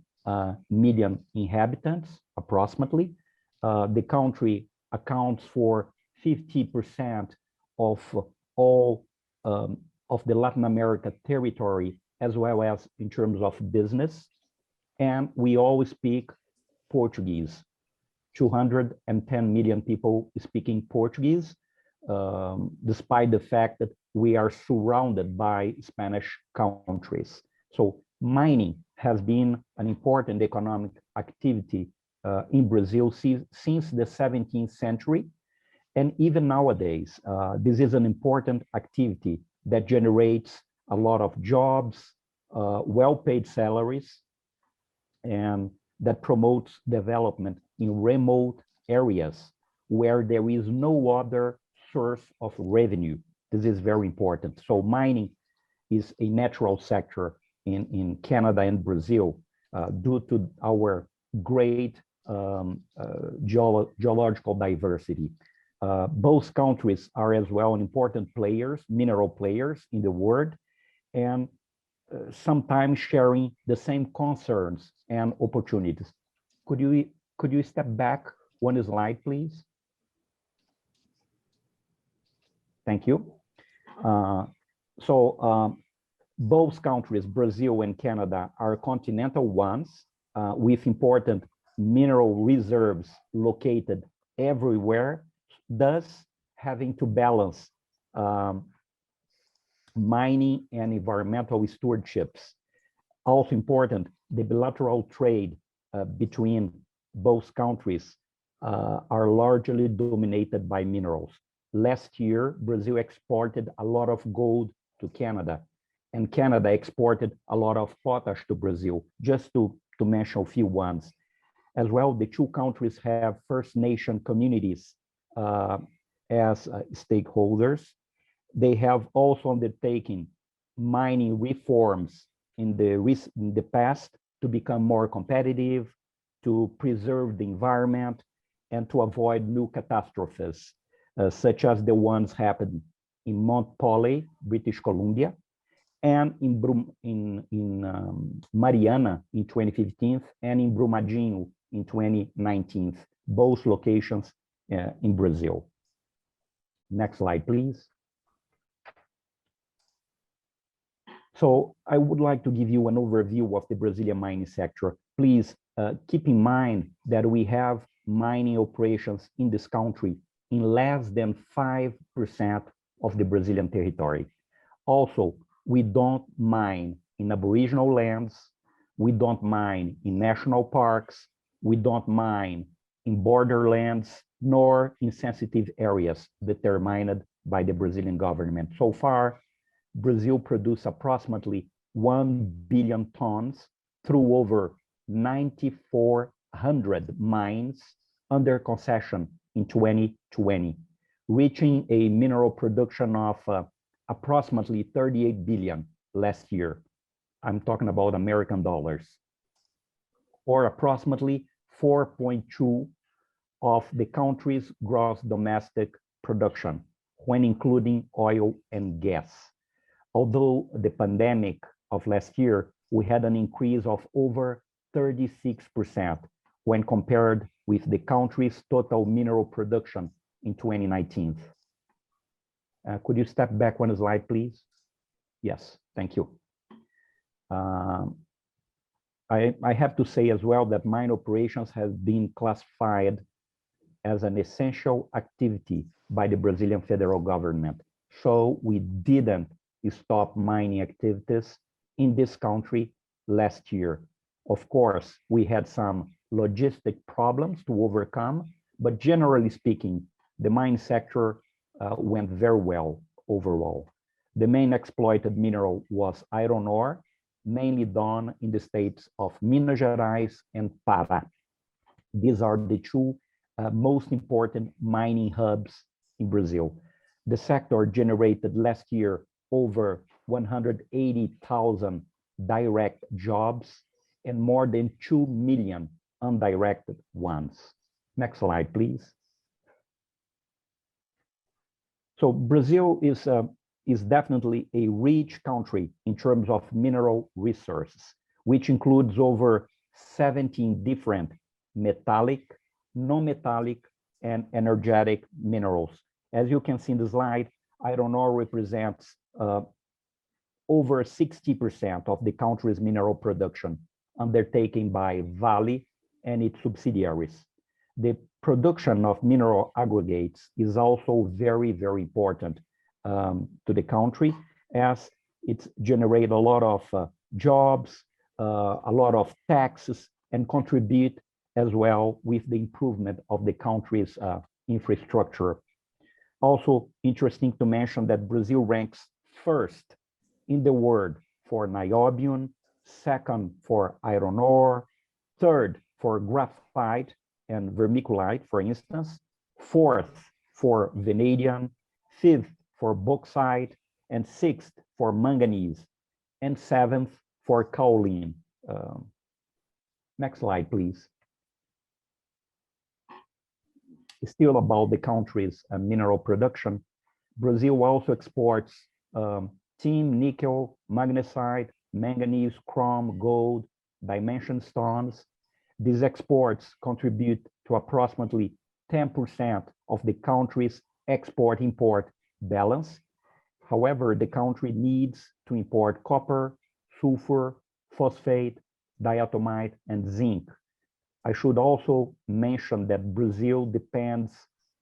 million inhabitants, approximately. The country accounts for 50% of all of the Latin America territory, as well as in terms of business. And we all speak Portuguese. 210 million people speaking Portuguese, despite the fact that we are surrounded by Spanish countries. So mining has been an important economic activity in Brazil since the 17th century. And even nowadays, this is an important activity that generates a lot of jobs, well-paid salaries, and that promotes development in remote areas where there is no other source of revenue. This is very important. So mining is a natural sector in Canada and Brazil due to our great geological diversity. Both countries are as well important players, mineral players in the world, and sometimes sharing the same concerns and opportunities. Could you step back one slide, please? Thank you. Both countries, Brazil and Canada, are continental ones with important mineral reserves located everywhere, thus having to balance mining and environmental stewardships. Also important, the bilateral trade between both countries are largely dominated by minerals. Last year, Brazil exported a lot of gold to Canada, and Canada exported a lot of potash to Brazil, just to mention a few ones. As well, the two countries have First Nation communities as stakeholders. They have also undertaken mining reforms in the past to become more competitive, to preserve the environment, and to avoid new catastrophes, such as the ones happened in Mount Paulo, British Columbia, and in Mariana in 2015, and in Brumadinho in 2019, both locations in Brazil. Next slide, please. So I would like to give you an overview of the Brazilian mining sector. Please keep in mind that we have mining operations in this country in less than 5% of the Brazilian territory. Also, we don't mine in aboriginal lands, we don't mine in national parks, we don't mine in borderlands, nor in sensitive areas determined by the Brazilian government. So far, Brazil produced approximately 1 billion tons through over 9,400 mines under concession in 2020, reaching a mineral production of approximately 38 billion last year. I'm talking about American dollars, or approximately 4.2 of the country's gross domestic production, when including oil and gas. Although the pandemic of last year, we had an increase of over 36% when compared with the country's total mineral production in 2019. Could you step back one slide, please? Yes, thank you. I have to say as well that mine operations have been classified as an essential activity by the Brazilian federal government. So we didn't stop mining activities in this country last year. Of course, we had some logistic problems to overcome, but generally speaking, the mine sector went very well overall. The main exploited mineral was iron ore, mainly done in the states of Minas Gerais and Pará. These are the two most important mining hubs in Brazil. The sector generated last year over 180,000 direct jobs and more than 2 million undirected ones. Next slide, please. So Brazil is definitely a rich country in terms of mineral resources, which includes over 17 different metallic, non-metallic, and energetic minerals. As you can see in the slide, iron ore represents over 60% of the country's mineral production undertaken by Vale and its subsidiaries. The production of mineral aggregates is also very, very important to the country, as it generates a lot of jobs, a lot of taxes, and contribute as well with the improvement of the country's infrastructure. Also interesting to mention that Brazil ranks first in the world for niobium, second for iron ore, third for graphite and vermiculite, for instance, fourth for vanadium, fifth for bauxite, and sixth for manganese, and seventh for kaolin. Next slide, please. Still about the country's mineral production, Brazil also exports tin, nickel, magnesite, manganese, chrome, gold, dimension stones. These exports contribute to approximately 10% of the country's export-import balance. However, the country needs to import copper, sulfur, phosphate, diatomite, and zinc. I should also mention that Brazil depends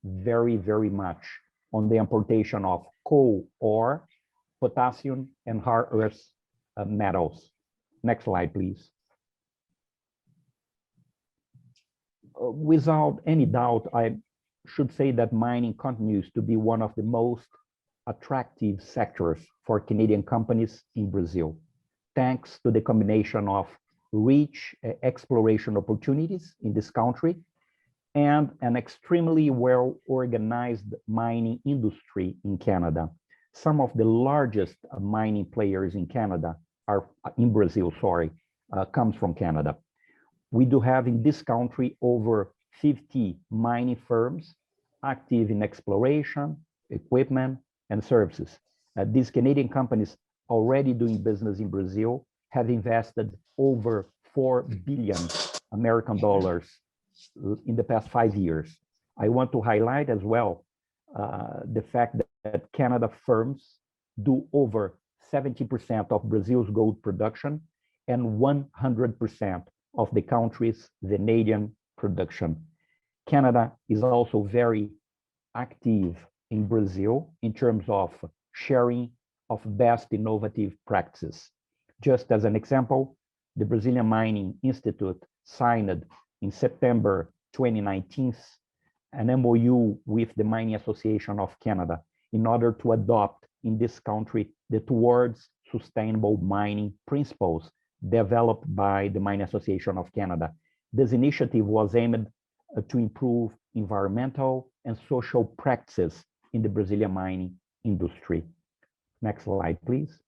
very, very much on the importation of coal ore, potassium, and rare earth metals. Next slide, please. Without any doubt, I should say that mining continues to be one of the most attractive sectors for Canadian companies in Brazil, thanks to the combination of rich exploration opportunities in this country and an extremely well-organized mining industry in Canada. Some of the largest mining players in Canada are in Brazil, comes from Canada. We do have in this country over 50 mining firms active in exploration, equipment, and services. These Canadian companies already doing business in Brazil have invested over 4 billion American dollars in the past 5 years. I want to highlight as well the fact that Canada firms do over 70% of Brazil's gold production and 100% of the country's vanadium production. Canada is also very active in Brazil in terms of sharing of best innovative practices. Just as an example, the Brazilian Mining Institute signed in September 2019 an MOU with the Mining Association of Canada in order to adopt in this country the towards sustainable mining principles developed by the Mining Association of Canada. This initiative was aimed to improve environmental and social practices in the Brazilian mining industry. Next slide, please.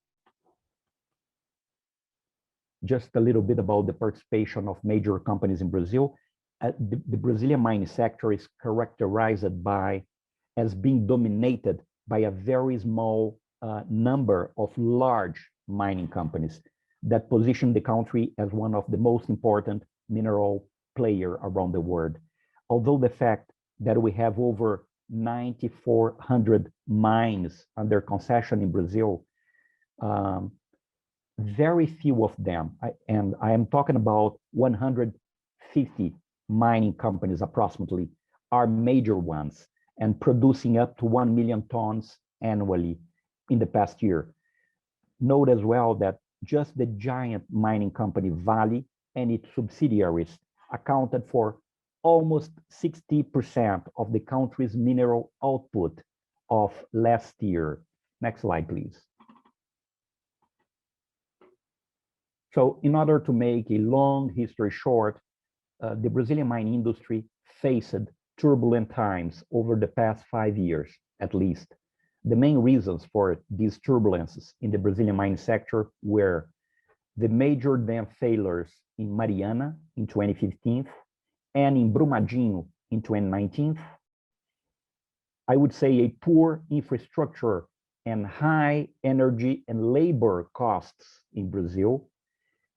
Just a little bit about the participation of major companies in Brazil. The Brazilian mining sector is characterized as being dominated by a very small number of large mining companies that position the country as one of the most important mineral player around the world. Although the fact that we have over 9,400 mines under concession in Brazil, very few of them, and I am talking about 150 mining companies approximately, are major ones and producing up to 1 million tons annually in the past year. Note as well that just the giant mining company Vale and its subsidiaries accounted for almost 60% of the country's mineral output of last year. Next slide, please. So in order to make a long history short, the Brazilian mining industry faced turbulent times over the past 5 years, at least. The main reasons for these turbulences in the Brazilian mining sector were the major dam failures in Mariana in 2015 and in Brumadinho in 2019. I would say a poor infrastructure and high energy and labor costs in Brazil,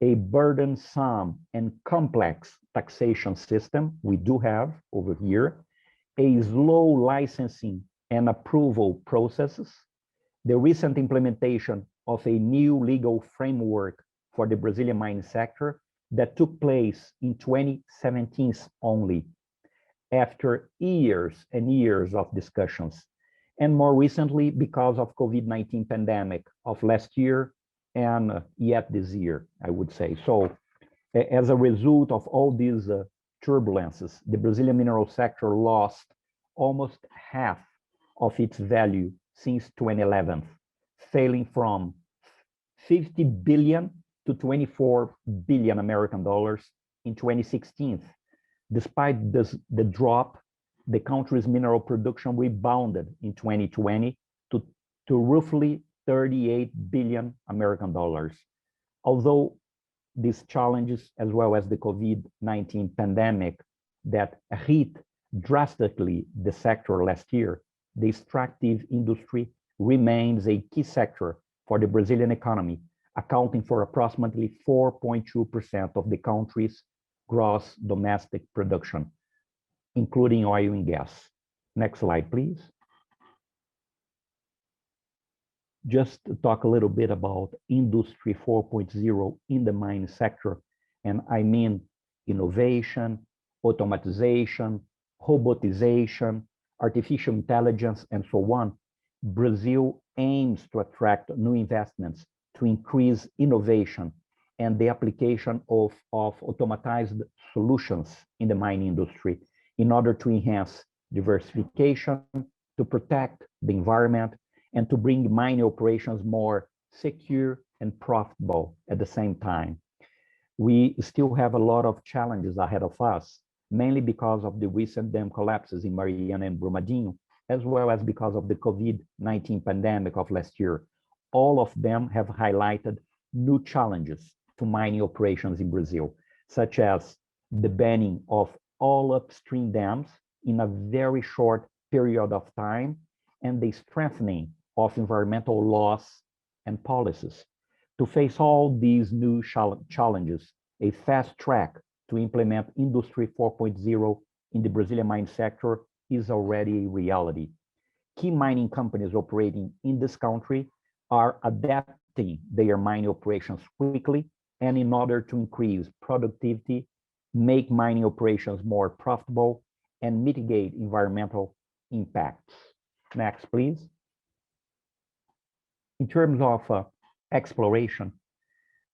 a burdensome and complex taxation system we do have over here, a slow licensing and approval processes, the recent implementation of a new legal framework for the Brazilian mining sector that took place in 2017 only, after years and years of discussions, and more recently because of COVID-19 pandemic of last year and yet this year, I would say. So as a result of all these turbulences, the Brazilian mineral sector lost almost half of its value since 2011, failing from 50 billion to 24 billion American dollars in 2016. Despite the drop, the country's mineral production rebounded in 2020 to roughly 38 billion American dollars. Although these challenges, as well as the COVID-19 pandemic that hit drastically the sector last year, the extractive industry remains a key sector for the Brazilian economy, accounting for approximately 4.2% of the country's gross domestic production, including oil and gas. Next slide, please. Just to talk a little bit about Industry 4.0 in the mining sector, and I mean innovation, automatization, robotization, artificial intelligence, and so on. Brazil aims to attract new investments to increase innovation and the application of automatized solutions in the mining industry in order to enhance diversification, to protect the environment, and to bring mining operations more secure and profitable at the same time. We still have a lot of challenges ahead of us, mainly because of the recent dam collapses in Mariana and Brumadinho, as well as because of the COVID-19 pandemic of last year. All of them have highlighted new challenges to mining operations in Brazil, such as the banning of all upstream dams in a very short period of time, and the strengthening of environmental laws and policies. To face all these new challenges, a fast track to implement Industry 4.0 in the Brazilian mining sector is already a reality. Key mining companies operating in this country are adapting their mining operations quickly and in order to increase productivity, make mining operations more profitable, and mitigate environmental impacts. Next, please. In terms of exploration,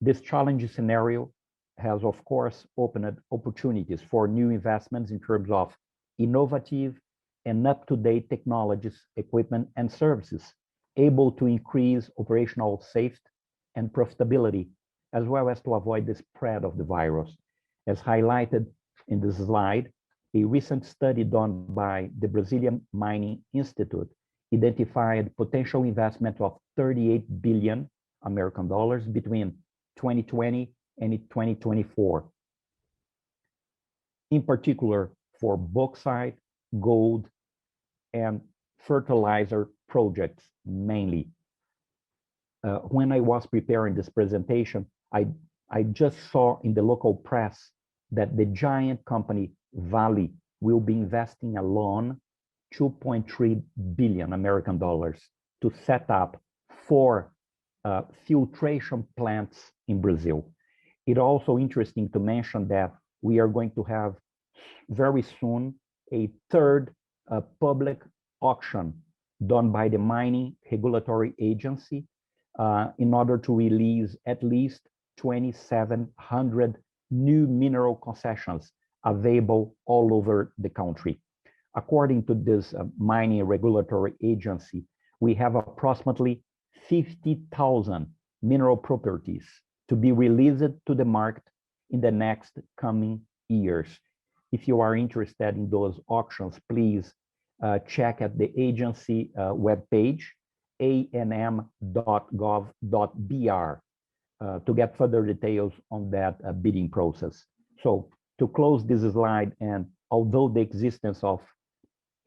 this challenging scenario has, of course, opened opportunities for new investments in terms of innovative and up-to-date technologies, equipment, and services, able to increase operational safety and profitability, as well as to avoid the spread of the virus. As highlighted in this slide, a recent study done by the Brazilian Mining Institute identified potential investment of 38 billion American dollars between 2020 and 2024. In particular, for bauxite, gold, and fertilizer projects mainly. When I was preparing this presentation, I just saw in the local press that the giant company Vale will be investing alone 2.3 billion American dollars to set up 4 filtration plants in Brazil. It's also interesting to mention that we are going to have very soon a third public auction done by the Mining Regulatory Agency in order to release at least 2,700 new mineral concessions available all over the country. According to this Mining Regulatory Agency, we have approximately 50,000 mineral properties to be released to the market in the next coming years. If you are interested in those auctions, please check at the agency webpage, anm.gov.br, to get further details on that bidding process. So to close this slide, and although the existence of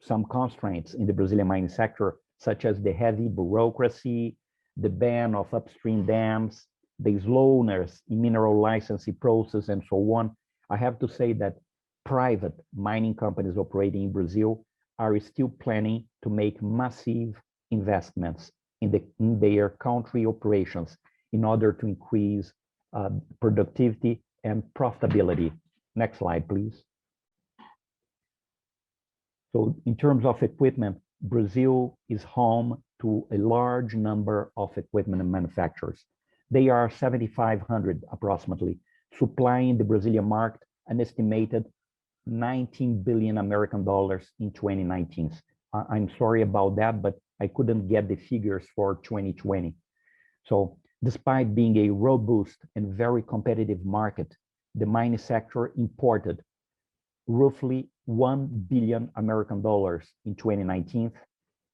some constraints in the Brazilian mining sector, such as the heavy bureaucracy, the ban of upstream dams, the slowness in mineral licensing process, and so on, I have to say that private mining companies operating in Brazil are still planning to make massive investments in their country operations in order to increase productivity and profitability. Next slide, please. So in terms of equipment, Brazil is home to a large number of equipment manufacturers. They are 7,500 approximately, supplying the Brazilian market an estimated 19 billion American dollars in 2019. I'm sorry about that, but I couldn't get the figures for 2020. So despite being a robust and very competitive market, the mining sector imported roughly 1 billion American dollars in 2019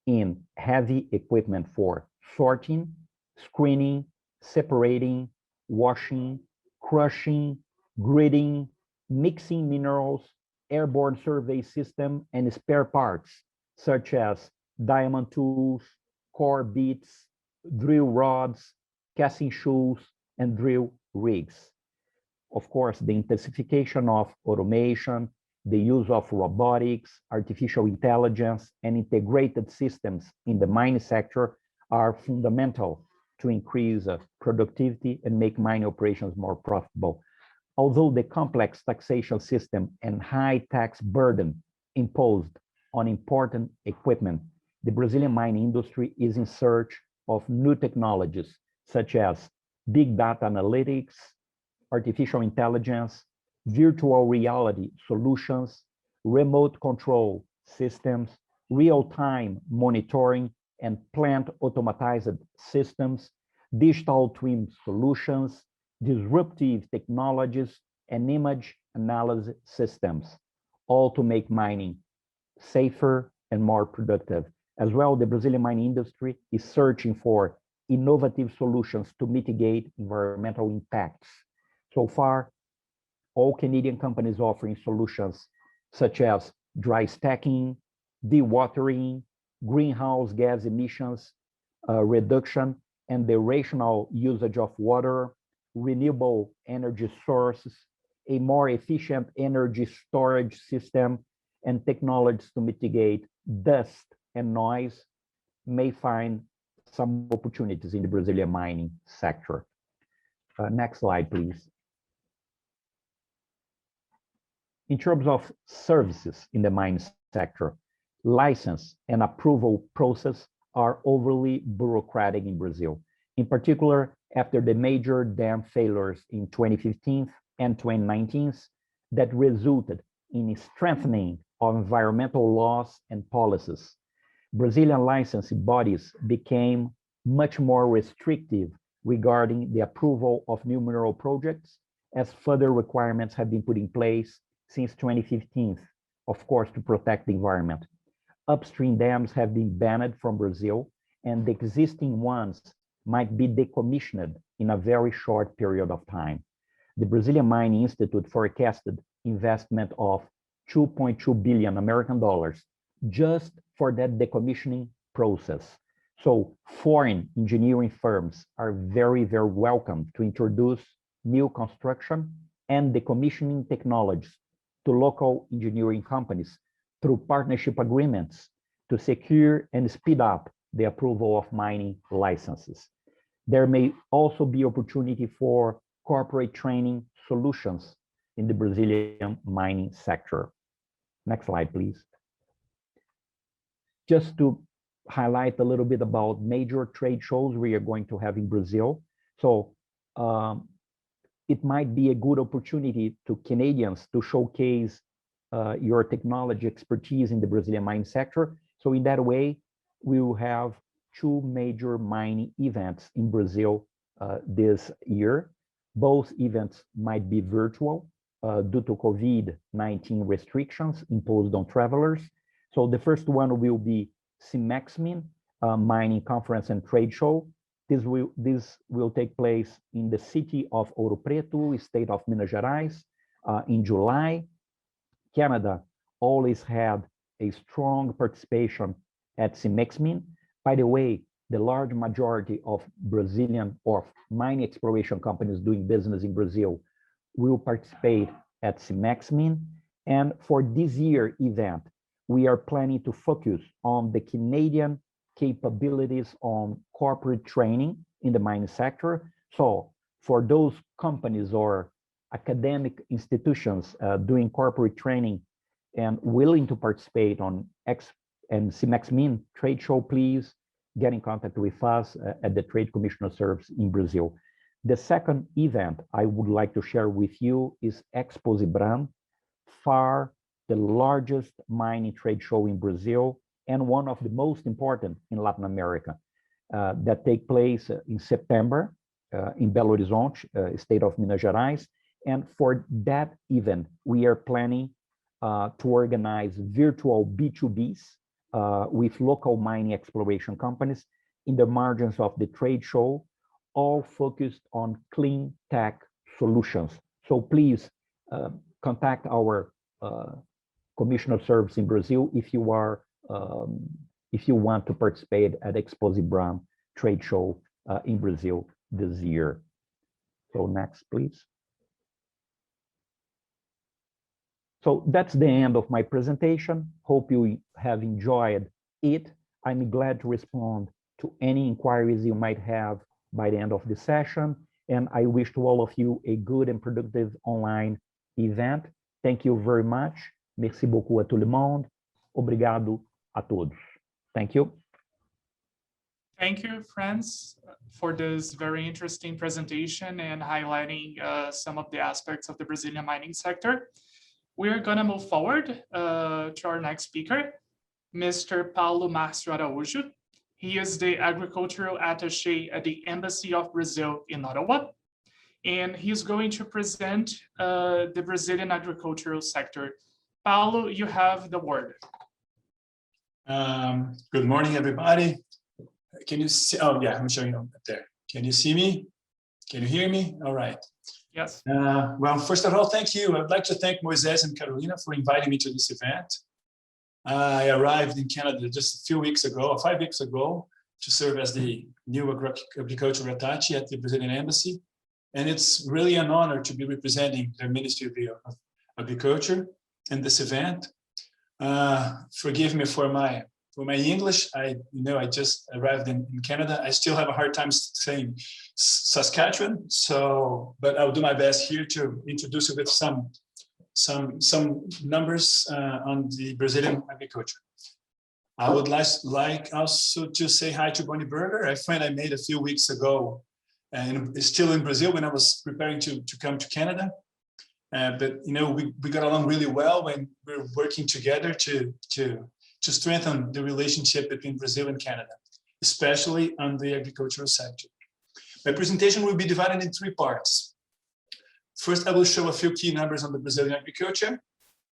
in heavy equipment for sorting, screening, separating, washing, crushing, grading, mixing minerals, airborne survey system, and spare parts, such as diamond tools, core bits, drill rods, casting shoes, and drill rigs. Of course, the intensification of automation, the use of robotics, artificial intelligence, and integrated systems in the mining sector are fundamental to increase productivity and make mining operations more profitable. Although the complex taxation system and high tax burden imposed on important equipment, the Brazilian mining industry is in search of new technologies such as big data analytics, artificial intelligence, virtual reality solutions, remote control systems, real-time monitoring and plant automatized systems, digital twin solutions, disruptive technologies, and image analysis systems, all to make mining safer and more productive. As well, the Brazilian mining industry is searching for innovative solutions to mitigate environmental impacts. So far, all Canadian companies offering solutions such as dry stacking, dewatering, greenhouse gas emissions reduction, and the rational usage of water, renewable energy sources, a more efficient energy storage system, and technologies to mitigate dust and noise may find some opportunities in the Brazilian mining sector. Next slide, please. In terms of services in the mining sector, license and approval process are overly bureaucratic in Brazil, in particular after the major dam failures in 2015 and 2019 that resulted in strengthening of environmental laws and policies. Brazilian licensing bodies became much more restrictive regarding the approval of new mineral projects, as further requirements have been put in place since 2015, of course, to protect the environment. Upstream dams have been banned from Brazil, and the existing ones might be decommissioned in a very short period of time. The Brazilian Mining Institute forecasted investment of 2.2 billion American dollars just for that decommissioning process. So foreign engineering firms are very, very welcome to introduce new construction and decommissioning technologies to local engineering companies through partnership agreements to secure and speed up the approval of mining licenses. There may also be opportunity for corporate training solutions in the Brazilian mining sector. Next slide, please. Just to highlight a little bit about major trade shows we are going to have in Brazil. So it might be a good opportunity to Canadians to showcase your technology expertise in the Brazilian mining sector. So in that way, we will have two major mining events in Brazil this year. Both events might be virtual due to COVID-19 restrictions imposed on travelers. So the first one will be CIMEXMIN, Mining Conference and Trade Show. This will take place in the city of Ouro Preto, state of Minas Gerais, in July. Canada always had a strong participation at CIMEXMIN. By the way, the large majority of Brazilian or mining exploration companies doing business in Brazil will participate at CIMEXMIN. And for this year event, we are planning to focus on the Canadian capabilities on corporate training in the mining sector. So for those companies or academic institutions doing corporate training and willing to participate on CIMEXMIN trade show, please get in contact with us at the Trade Commissioner Service in Brazil. The second event I would like to share with you is Excise Tax, far the largest mining trade show in Brazil and one of the most important in Latin America, that take place in September in Belo Horizonte, state of Minas Gerais. And for that event, we are planning to organize virtual B2Bs with local mining exploration companies in the margins of the trade show, all focused on clean tech solutions. So please contact our Commissioner Service in Brazil if you want to participate at Excise Tax trade show in Brazil this year. So next, please. So that's the end of my presentation. Hope you have enjoyed it. I'm glad to respond to any inquiries you might have by the end of the session. And I wish to all of you a good and productive online event. Thank you very much. Merci beaucoup à tout le monde. Obrigado a todos. Thank you. Thank you, Franz, for this very interesting presentation and highlighting some of the aspects of the Brazilian mining sector. We're going to move forward to our next speaker, Mr. Paulo Marcio Araujo. He is the agricultural attaché at the Embassy of Brazil in Ottawa, and he's going to present the Brazilian agricultural sector. Paulo, you have the word. Good morning, everybody. Can you see? Oh, yeah, I'm showing you up there. Can you see me? Can you hear me? All right. Yes. Well, first of all, thank you. I'd like to thank Moises and Carolina for inviting me to this event. I arrived in Canada just a few weeks ago, 5 weeks ago, to serve as the new agricultural attaché at the Brazilian Embassy. And it's really an honor to be representing the Ministry of Agriculture in this event. Forgive me for my English. I just arrived in Canada. I still have a hard time saying Saskatchewan. But I'll do my best here to introduce you with some numbers on the Brazilian agriculture. I would like also to say hi to Bonny Berger, a friend I made a few weeks ago, and still in Brazil when I was preparing to come to Canada. But we got along really well when we're working together to strengthen the relationship between Brazil and Canada, especially on the agricultural sector. My presentation will be divided in 3 parts. First, I will show a few key numbers on the Brazilian agriculture.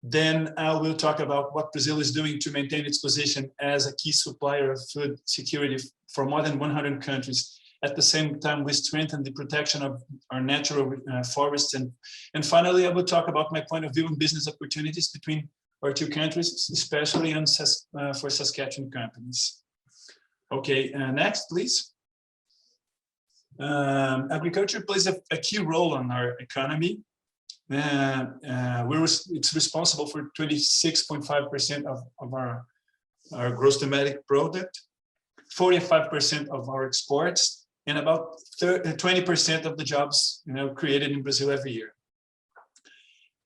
Then I will talk about what Brazil is doing to maintain its position as a key supplier of food security for more than 100 countries. At the same time, we strengthen the protection of our natural forests. And finally, I will talk about my point of view on business opportunities between our 2 countries, especially for Saskatchewan companies. Okay, next, please. Agriculture plays a key role in our economy. It's responsible for 26.5% of our gross domestic product, 45% of our exports, and about 20% of the jobs created in Brazil every year.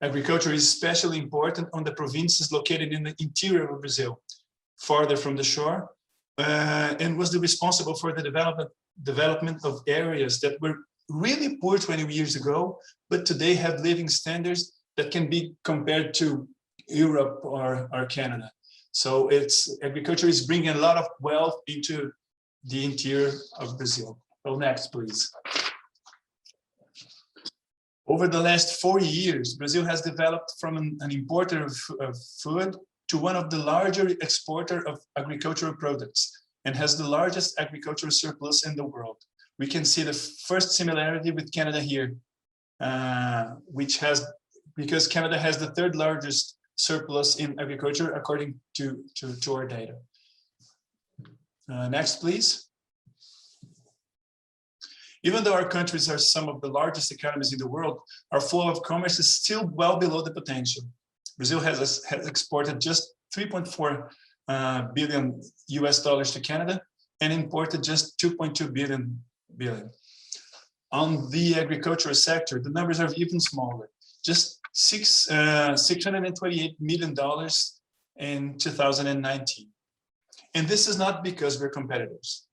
Agriculture is especially important on the provinces located in the interior of Brazil, farther from the shore, and was responsible for the development of areas that were really poor 20 years ago, but today have living standards that can be compared to Europe or Canada. So agriculture is bringing a lot of wealth into the interior of Brazil. So next, please. Over the last 40 years, Brazil has developed from an importer of food to one of the larger exporter of agricultural products and has the largest agricultural surplus in the world. We can see the first similarity with Canada here, because Canada has the 3rd largest surplus in agriculture according to our data. Next, please. Even though our countries are some of the largest economies in the world, our flow of commerce is still well below the potential. Brazil has exported just $3.4 billion to Canada and imported just 2.2 billion. On the agricultural sector, the numbers are even smaller, just $628 million in 2019. And this is not because we're competitors.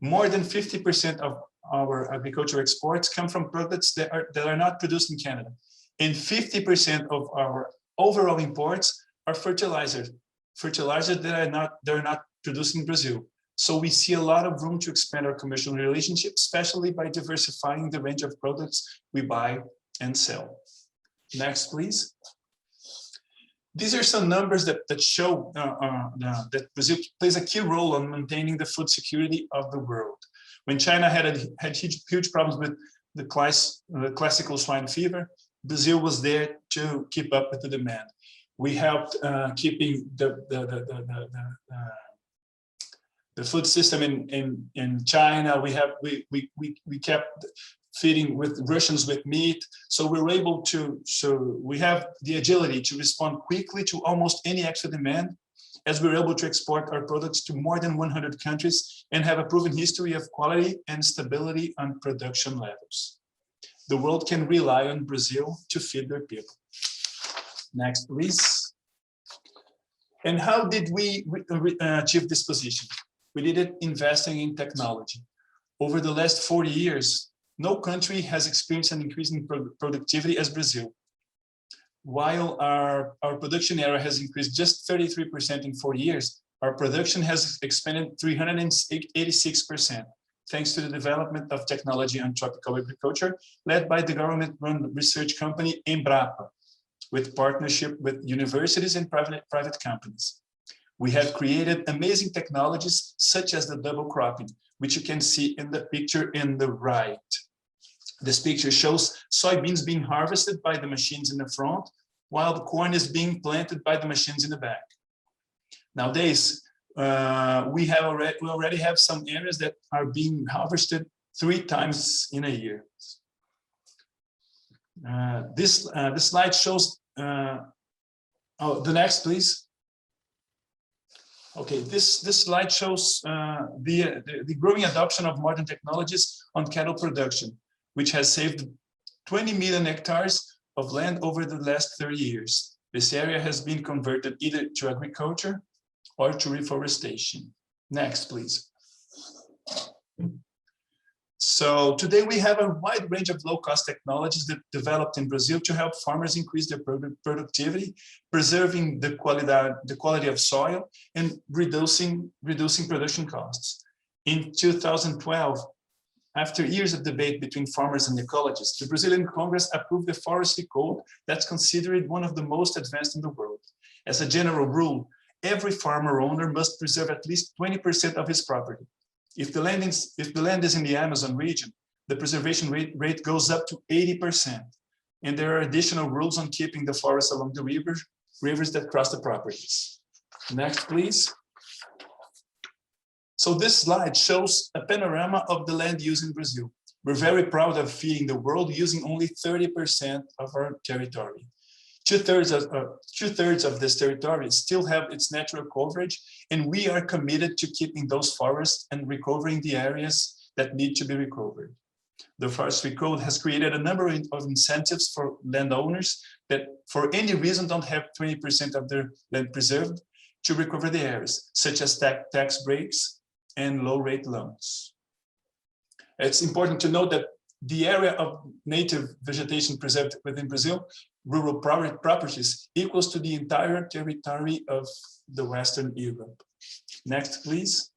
More than 50% of our agricultural exports come from products that are not produced in Canada. And 50% of our overall imports are fertilizers that are not produced in Brazil. So we see a lot of room to expand our commercial relationship, especially by diversifying the range of products we buy and sell. Next, please. These are some numbers that show that Brazil plays a key role in maintaining the food security of the world. When China had huge problems with the classical swine fever, Brazil was there to keep up with the demand. We helped keeping the food system in China. We kept feeding with Russians with meat. So we were able we have the agility to respond quickly to almost any extra demand, as we were able to export our products to more than 100 countries and have a proven history of quality and stability on production levels. The world can rely on Brazil to feed their people. Next, please. And how did we achieve this position? We did it investing in technology. Over the last 40 years, no country has experienced an increase in productivity as Brazil. While our production area has increased just 33% in 4 years, our production has expanded 386%, thanks to the development of technology on tropical agriculture, led by the government-run research company Embrapa, with partnership with universities and private companies. We have created amazing technologies such as the double cropping, which you can see in the picture in the right. This picture shows soybeans being harvested by the machines in the front, while the corn is being planted by the machines in the back. Nowadays, we already have some areas that are being harvested 3 times in a year. This slide shows, oh, the next, please. Okay, this slide shows the growing adoption of modern technologies on cattle production, which has saved 20 million hectares of land over the last 30 years. This area has been converted either to agriculture or to reforestation. Next, please. So today we have a wide range of low-cost technologies that developed in Brazil to help farmers increase their productivity, preserving the quality of soil, and reducing production costs. In 2012, after years of debate between farmers and ecologists, the Brazilian Congress approved the Forestry Code that's considered one of the most advanced in the world. As a general rule, every farmer owner must preserve at least 20% of his property. If the land is in the Amazon region, the preservation rate goes up to 80%. And there are additional rules on keeping the forest along the rivers that cross the properties. Next, please. So this slide shows a panorama of the land use in Brazil. We're very proud of feeding the world using only 30% of our territory. Two-thirds of this territory still have its natural coverage, and we are committed to keeping those forests and recovering the areas that need to be recovered. The Forestry Code has created a number of incentives for landowners that for any reason don't have 20% of their land preserved to recover the areas, such as tax breaks and low-rate loans. It's important to note that the area of native vegetation preserved within Brazil, rural properties, equals to the entire territory of the Western Europe. Next, please.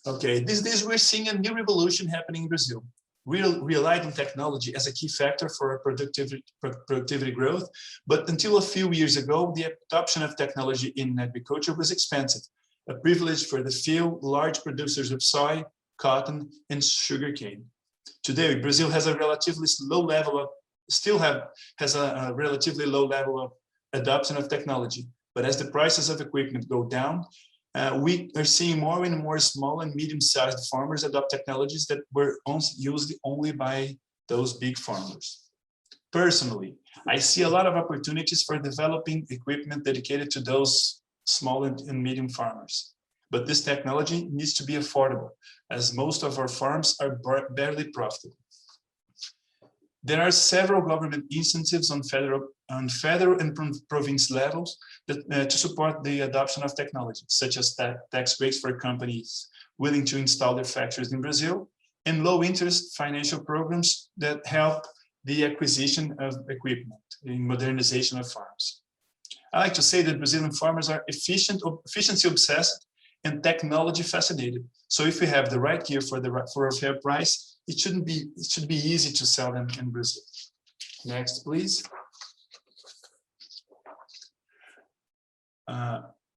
Okay, these days we're seeing a new revolution happening in Brazil. We relied on technology as a key factor for our productivity growth, but until a few years ago, the adoption of technology in agriculture was expensive, a privilege for the few large producers of soy, cotton, and sugarcane. Today, Brazil has a relatively low level of, has a relatively low level of adoption of technology. But as the prices of equipment go down, we are seeing more and more small and medium-sized farmers adopt technologies that were once used only by those big farmers. Personally, I see a lot of opportunities for developing equipment dedicated to those small and medium farmers. But this technology needs to be affordable, as most of our farms are barely profitable. There are several government incentives on federal and province levels that, to support the adoption of technology, such as tax breaks for companies willing to install their factories in Brazil, and low-interest financial programs that help the acquisition of equipment in modernization of farms. I like to say that Brazilian farmers are efficiency obsessed and technology fascinated. So if we have the right gear for a fair price, it should be easy to sell them in Brazil. Next, please.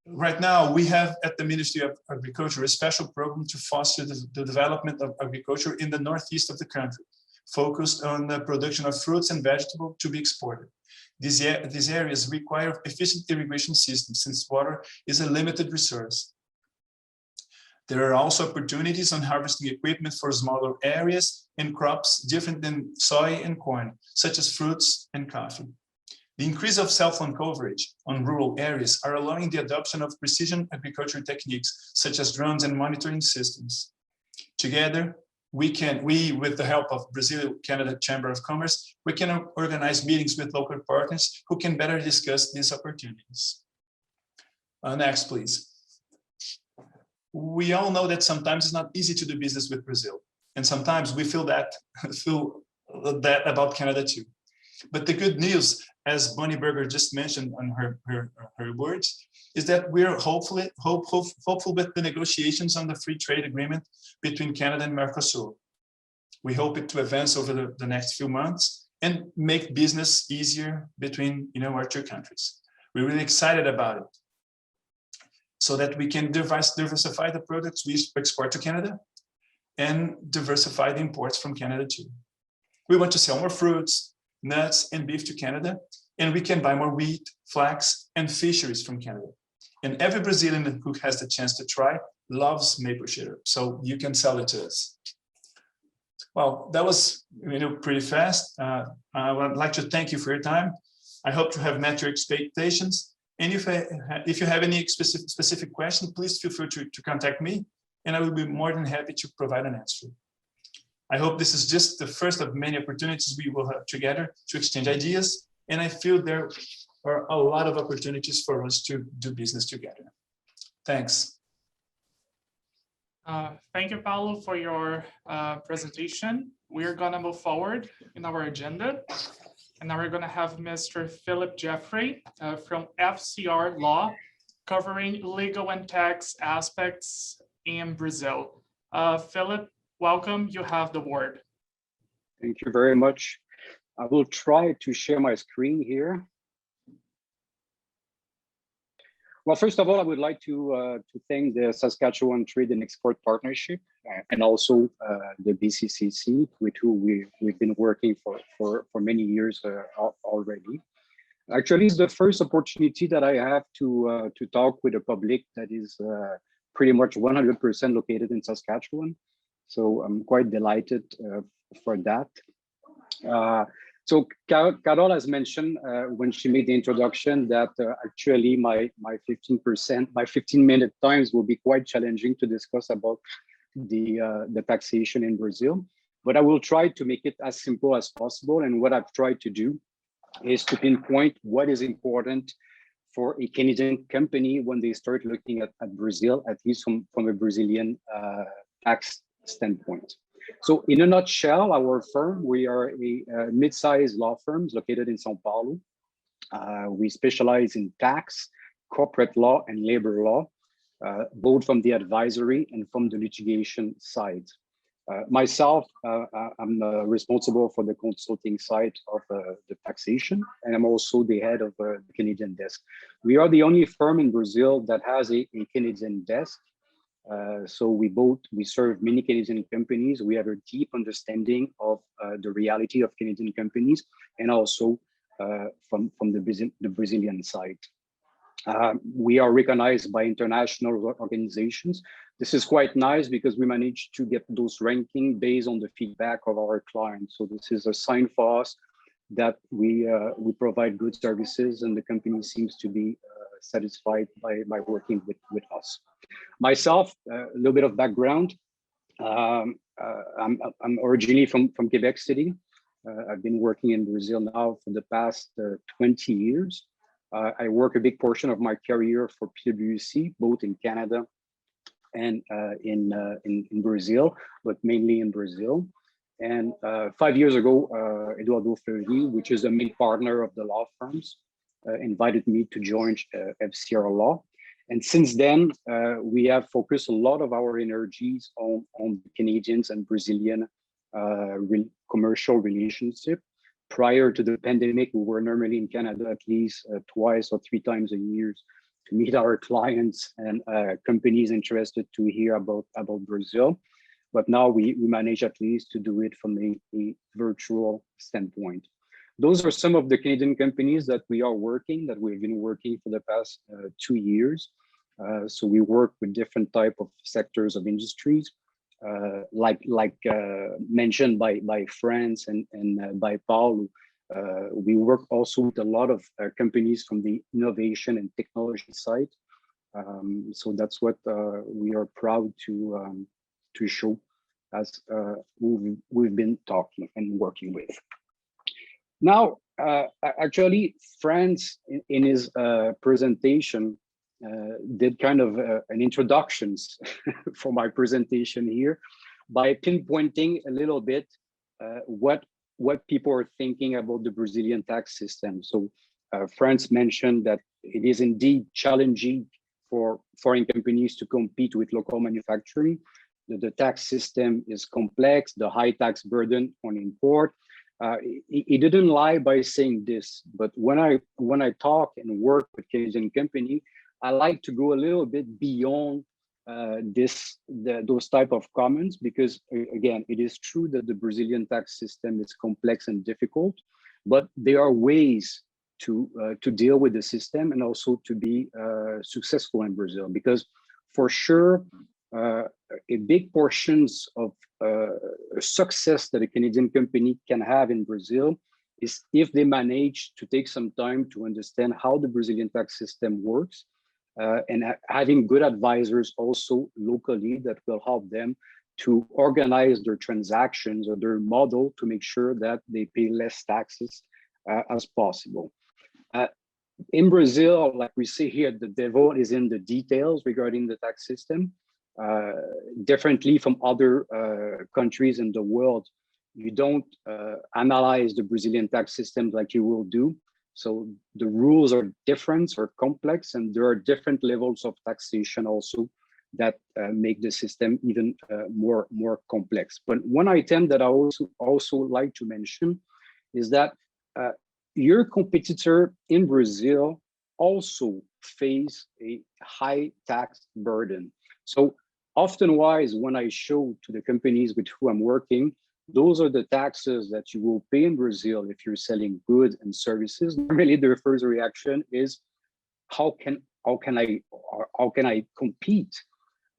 Right now, we have at the Ministry of Agriculture a special program to foster the development of agriculture in the northeast of the country, focused on the production of fruits and vegetables to be exported. These areas require efficient irrigation systems since water is a limited resource. There are also opportunities on harvesting equipment for smaller areas and crops different than soy and corn, such as fruits and coffee. The increase of cell phone coverage on rural areas are allowing the adoption of precision agriculture techniques, such as drones and monitoring systems. Together, with the help of Brazil-Canada Chamber of Commerce, we can organize meetings with local partners who can better discuss these opportunities. Next, please. We all know that sometimes it's not easy to do business with Brazil, and sometimes we feel that about Canada too. But the good news, as Bonny Berger just mentioned on her words, is that we're hopeful with the negotiations on the free trade agreement between Canada and Mercosur. We hope it to advance over the next few months and make business easier between our two countries. We're really excited about it, so that we can diversify the products we export to Canada and diversify the imports from Canada too. We want to sell more fruits, nuts, and beef to Canada, and we can buy more wheat, flax, and fisheries from Canada. And every Brazilian who has the chance to try loves maple syrup. So you can sell it to us. Well, that was pretty fast. I would like to thank you for your time. I hope to have met your expectations. And if you have any specific question, please feel free to contact me, and I will be more than happy to provide an answer. I hope this is just the first of many opportunities we will have together to exchange ideas, and I feel there are a lot of opportunities for us to do business together. Thanks. Thank you, Paulo, for your presentation. We are going to move forward in our agenda. And now we're going to have Mr. Philippe Jeffrey from FCR Law, covering legal and tax aspects in Brazil. Philippe, welcome. You have the word. Thank you very much. I will try to share my screen here. Well, first of all, I would like to thank the Saskatchewan Trade and Export Partnership and also the BCCC, with who we've been working for many years already. Actually, it's the first opportunity that I have to talk with a public that is pretty much 100% located in Saskatchewan. So I'm quite delighted for that. So Carol has mentioned when she made the introduction that actually my 15-minute times will be quite challenging to discuss about the taxation in Brazil, but I will try to make it as simple as possible. And what I've tried to do is to pinpoint what is important for a Canadian company when they start looking at Brazil, at least from a Brazilian tax standpoint. So in a nutshell, our firm, we are a mid-sized law firm located in São Paulo. We specialize in tax, corporate law, and labor law, both from the advisory and from the litigation side. Myself, I'm responsible for the consulting side of the taxation, and I'm also the head of the Canadian desk. We are the only firm in Brazil that has a Canadian desk. So we serve many Canadian companies. We have a deep understanding of the reality of Canadian companies, and also from the Brazilian side. We are recognized by international organizations. This is quite nice because we managed to get those rankings based on the feedback of our clients. So this is a sign for us that we provide good services, and the company seems to be satisfied by working with us. Myself, a little bit of background. I'm originally from Quebec City. I've been working in Brazil now for the past 20 years. I work a big portion of my career for PwC, both in Canada and in Brazil, but mainly in Brazil. And 5 years ago, Eduardo Fleury, which is the main partner of the law firms, invited me to join FCR Law. And since then, we have focused a lot of our energies on Canadians and Brazilian commercial relationship. Prior to the pandemic, we were normally in Canada at least twice or three times a year to meet our clients and companies interested to hear about Brazil. But now we manage at least to do it from a virtual standpoint. Those are some of the Canadian companies that we've been working for the past 2 years. So we work with different type of sectors of industries, like mentioned by Franz and by Paulo. We work also with a lot of companies from the innovation and technology side. So that's what we are proud to show as who we've been talking and working with. Now, actually, Franz in his presentation did kind of an introductions for my presentation here by pinpointing a little bit what people are thinking about the Brazilian tax system. So Franz mentioned that it is indeed challenging for foreign companies to compete with local manufacturing. The tax system is complex, the high tax burden on import. He didn't lie by saying this, but when I talk and work with Canadian company, I like to go a little bit beyond those type of comments, because again, it is true that the Brazilian tax system is complex and difficult, but there are ways to deal with the system and also to be successful in Brazil, because for sure a big portions of success that a Canadian company can have in Brazil is if they manage to take some time to understand how the Brazilian tax system works, and having good advisors also locally that will help them to organize their transactions or their model to make sure that they pay less taxes as possible. In Brazil, like we see here, the devil is in the details regarding the tax system. Differently from other countries in the world, you don't analyze the Brazilian tax system like you will do. So the rules are different or complex, and there are different levels of taxation also that make the system even more complex. But one item that I also like to mention is that your competitor in Brazil also face a high tax burden. So often wise, when I show to the companies with who I'm working, those are the taxes that you will pay in Brazil if you're selling goods and services. Normally, their first reaction is, how can I compete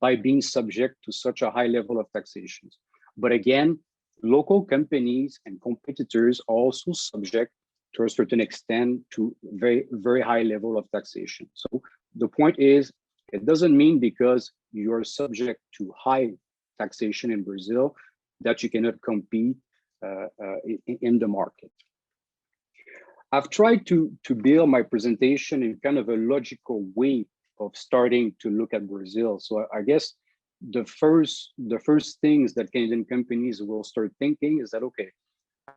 by being subject to such a high level of taxation? But again, local companies and competitors are also subject to a certain extent to very high level of taxation. So the point is, it doesn't mean because you are subject to high taxation in Brazil that you cannot compete in the market. I've tried to build my presentation in kind of a logical way of starting to look at Brazil. So I guess the first things that Canadian companies will start thinking is that, okay,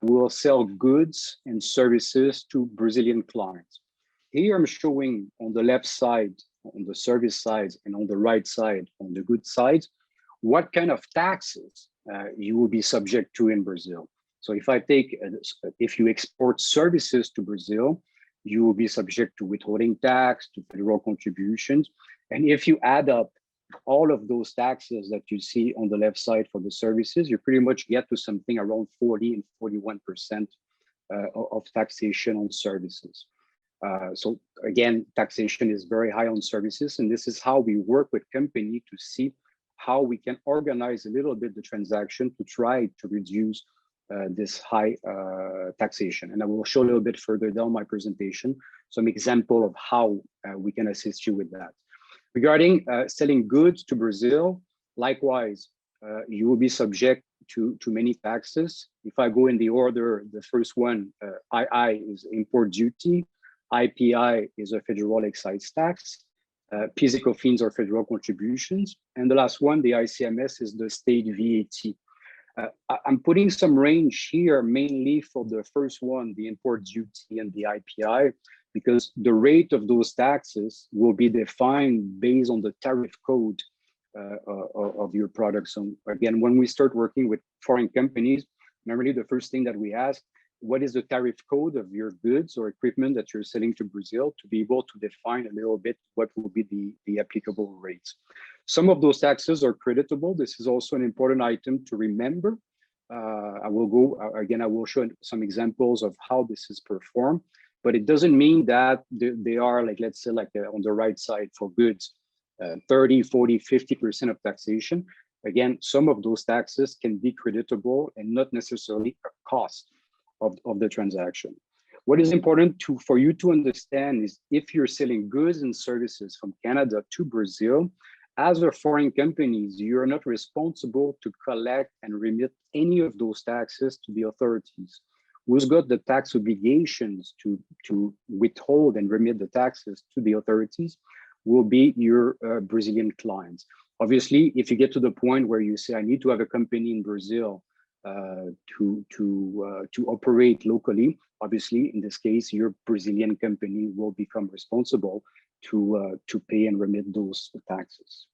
we'll sell goods and services to Brazilian clients. Here I'm showing on the left side, on the service side, and on the right side, on the goods side, what kind of taxes you will be subject to in Brazil. So if you export services to Brazil, you will be subject to withholding tax, to federal contributions. And if you add up all of those taxes that you see on the left side for the services, you pretty much get to something around 40 and 41% of taxation on services. So again, taxation is very high on services, and this is how we work with company to see how we can organize a little bit the transaction to try to reduce this high taxation. And I will show a little bit further down my presentation some example of how we can assist you with that. Regarding selling goods to Brazil, likewise, you will be subject to many taxes. If I go in the order, the first one, II is import duty, IPI is a federal excise tax, PIS/COFINS are federal contributions, and the last one, the ICMS, is the state VAT. I'm putting some range here mainly for the first one, the import duty and the IPI, because the rate of those taxes will be defined based on the tariff code of your products. So again, when we start working with foreign companies, normally the first thing that we ask, what is the tariff code of your goods or equipment that you're selling to Brazil, to be able to define a little bit what will be the applicable rates. Some of those taxes are creditable. This is also an important item to remember. I will show some examples of how this is performed, but it doesn't mean that they are like, let's say like on the right side for goods, 30, 40, 50% of taxation. Again, some of those taxes can be creditable and not necessarily a cost of the transaction. What is important for you to understand is if you're selling goods and services from Canada to Brazil, as a foreign companies, you're not responsible to collect and remit any of those taxes to the authorities. Who's got the tax obligations to withhold and remit the taxes to the authorities will be your Brazilian clients. Obviously, if you get to the point where you say, I need to have a company in Brazil to operate locally, obviously, in this case, your Brazilian company will become responsible to pay and remit those taxes.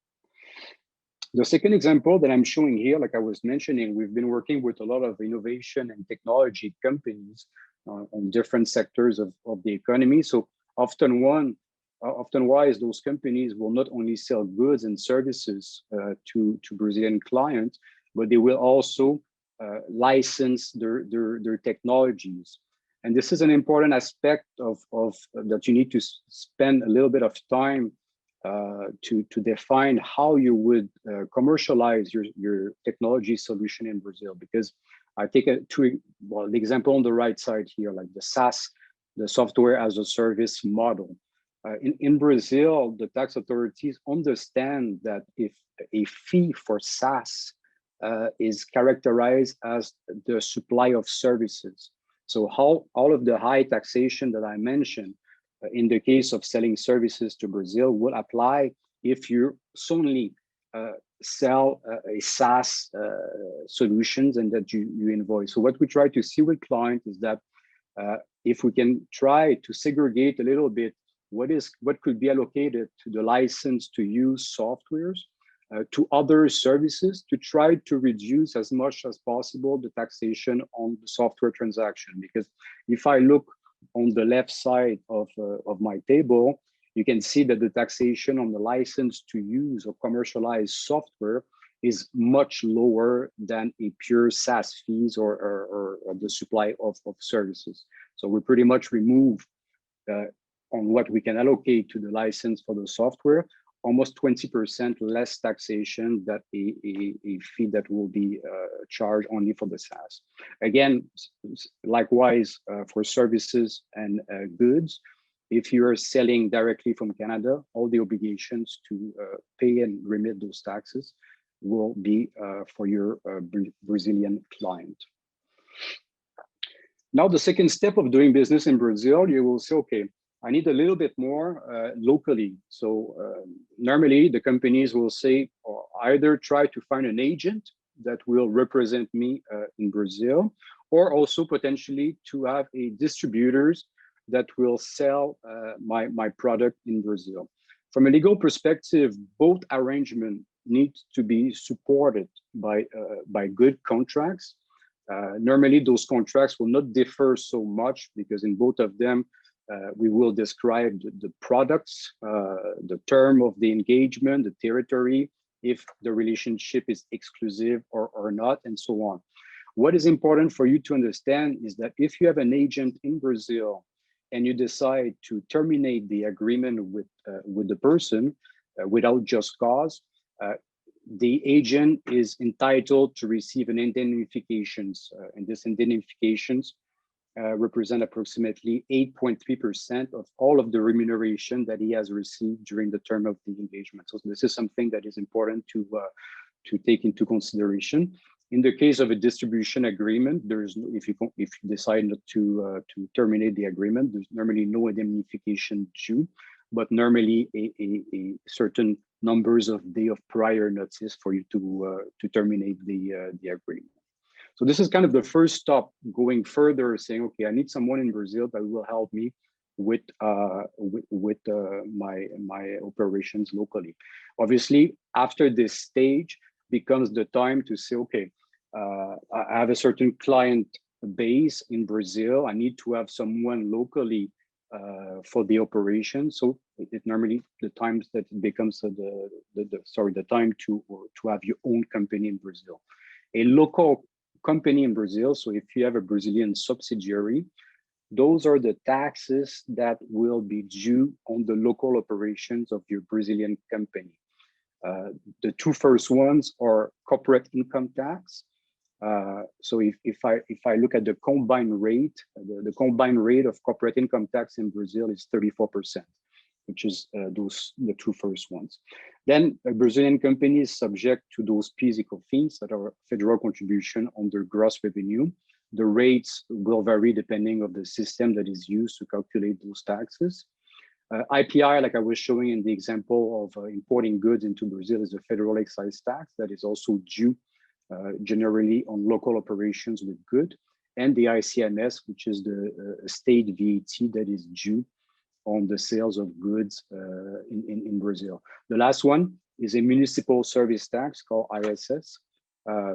The second example that I'm showing here, like I was mentioning, we've been working with a lot of innovation and technology companies on different sectors of the economy. So often wise, those companies will not only sell goods and services to Brazilian clients, but they will also license their technologies. And this is an important aspect of that you need to spend a little bit of time to define how you would commercialize your technology solution in Brazil. Because I take the example on the right side here, like the SaaS, the software as a service model. In Brazil, the tax authorities understand that if a fee for SaaS is characterized as the supply of services. So how all of the high taxation that I mentioned in the case of selling services to Brazil will apply if you solely sell a SaaS solutions and that you invoice. So what we try to see with clients is that if we can try to segregate a little bit what could be allocated to the license to use softwares to other services to try to reduce as much as possible the taxation on the software transaction. Because if I look on the left side of my table, you can see that the taxation on the license to use or commercialize software is much lower than a pure SaaS fees or the supply of services. So we pretty much remove on what we can allocate to the license for the software, almost 20% less taxation than a fee that will be charged only for the SaaS. Again, likewise for services and goods, if you are selling directly from Canada, all the obligations to pay and remit those taxes will be for your Brazilian client. Now, the second step of doing business in Brazil, you will say, okay, I need a little bit more locally. So normally the companies will say, or either try to find an agent that will represent me in Brazil, or also potentially to have a distributors that will sell my product in Brazil. From a legal perspective, both arrangements need to be supported by good contracts. Normally those contracts will not differ so much because in both of them, we will describe the products, the term of the engagement, the territory, if the relationship is exclusive or not, and so on. What is important for you to understand is that if you have an agent in Brazil and you decide to terminate the agreement with the person without just cause, the agent is entitled to receive an indemnifications, and this indemnifications represent approximately 8.3% of all of the remuneration that he has received during the term of the engagement. So this is something that is important to take into consideration. In the case of a distribution agreement, there's if you decide not to terminate the agreement, there's normally no indemnification due, but normally a certain numbers of day of prior notice for you to terminate the agreement. So this is kind of the first stop going further, saying, okay, I need someone in Brazil that will help me with my operations locally. Obviously, after this stage becomes the time to say, okay, I have a certain client base in Brazil. I need to have someone locally for the operation. So it normally the times that it becomes the time to have your own company in Brazil. A local company in Brazil, so if you have a Brazilian subsidiary, those are the taxes that will be due on the local operations of your Brazilian company. The two first ones are corporate income tax. So if I look at the combined rate, the combined rate of corporate income tax in Brazil is 34%, which is the two first ones. Then a Brazilian company is subject to those physical fees that are federal contribution on their gross revenue. The rates will vary depending on the system that is used to calculate those taxes. IPI, like I was showing in the example of importing goods into Brazil, is a federal excise tax that is also due generally on local operations with good, and the ICMS, which is the state VAT that is due on the sales of goods in Brazil. The last one is a municipal service tax called ISS.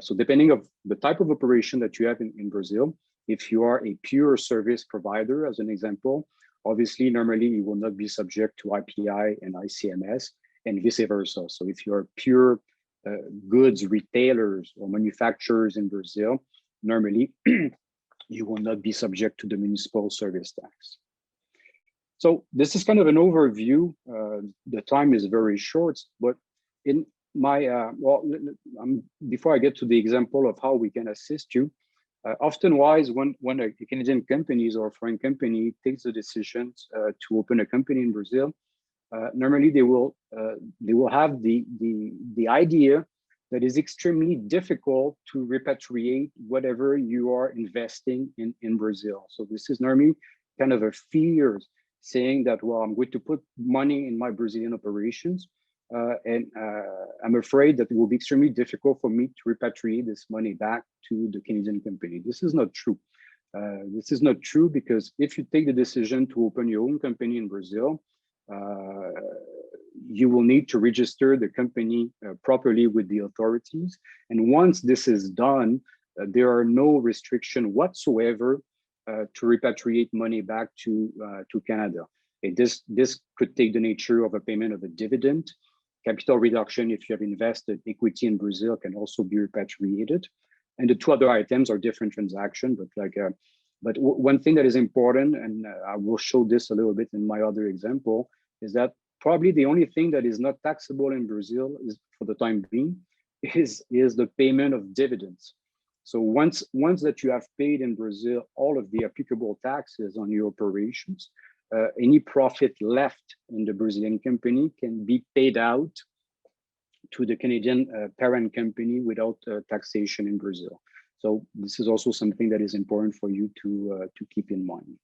So depending of the type of operation that you have in Brazil, if you are a pure service provider, as an example, obviously, normally you will not be subject to IPI and ICMS and vice versa. So if you're pure goods retailers or manufacturers in Brazil, normally you will not be subject to the municipal service tax. So this is kind of an overview. The time is very short, but in my, before I get to the example of how we can assist you, often wise when a Canadian companies or foreign company takes the decision to open a company in Brazil, normally they will have the idea that is extremely difficult to repatriate whatever you are investing in Brazil. So this is normally kind of a fear, saying that, well, I'm going to put money in my Brazilian operations, and I'm afraid that it will be extremely difficult for me to repatriate this money back to the Canadian company. This is not true. This is not true, because if you take the decision to open your own company in Brazil, you will need to register the company properly with the authorities. And once this is done, there are no restriction whatsoever to repatriate money back to Canada. And this could take the nature of a payment of a dividend. Capital reduction, if you have invested equity in Brazil, can also be repatriated. And the two other items are different transactions, but one thing that is important, and I will show this a little bit in my other example, is that probably the only thing that is not taxable in Brazil is, for the time being, is the payment of dividends. So once that you have paid in Brazil all of the applicable taxes on your operations, any profit left in the Brazilian company can be paid out to the Canadian parent company without taxation in Brazil. So this is also something that is important for you to keep in mind.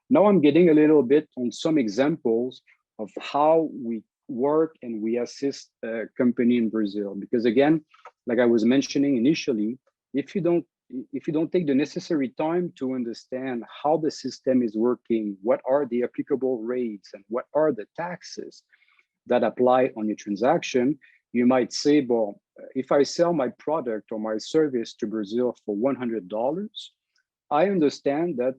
Now I'm getting a little bit on some examples of how we work and we assist a company in Brazil. Because again, like I was mentioning initially, if you don't take the necessary time to understand how the system is working, what are the applicable rates and what are the taxes that apply on your transaction, you might say, well, if I sell my product or my service to Brazil for $100, I understand that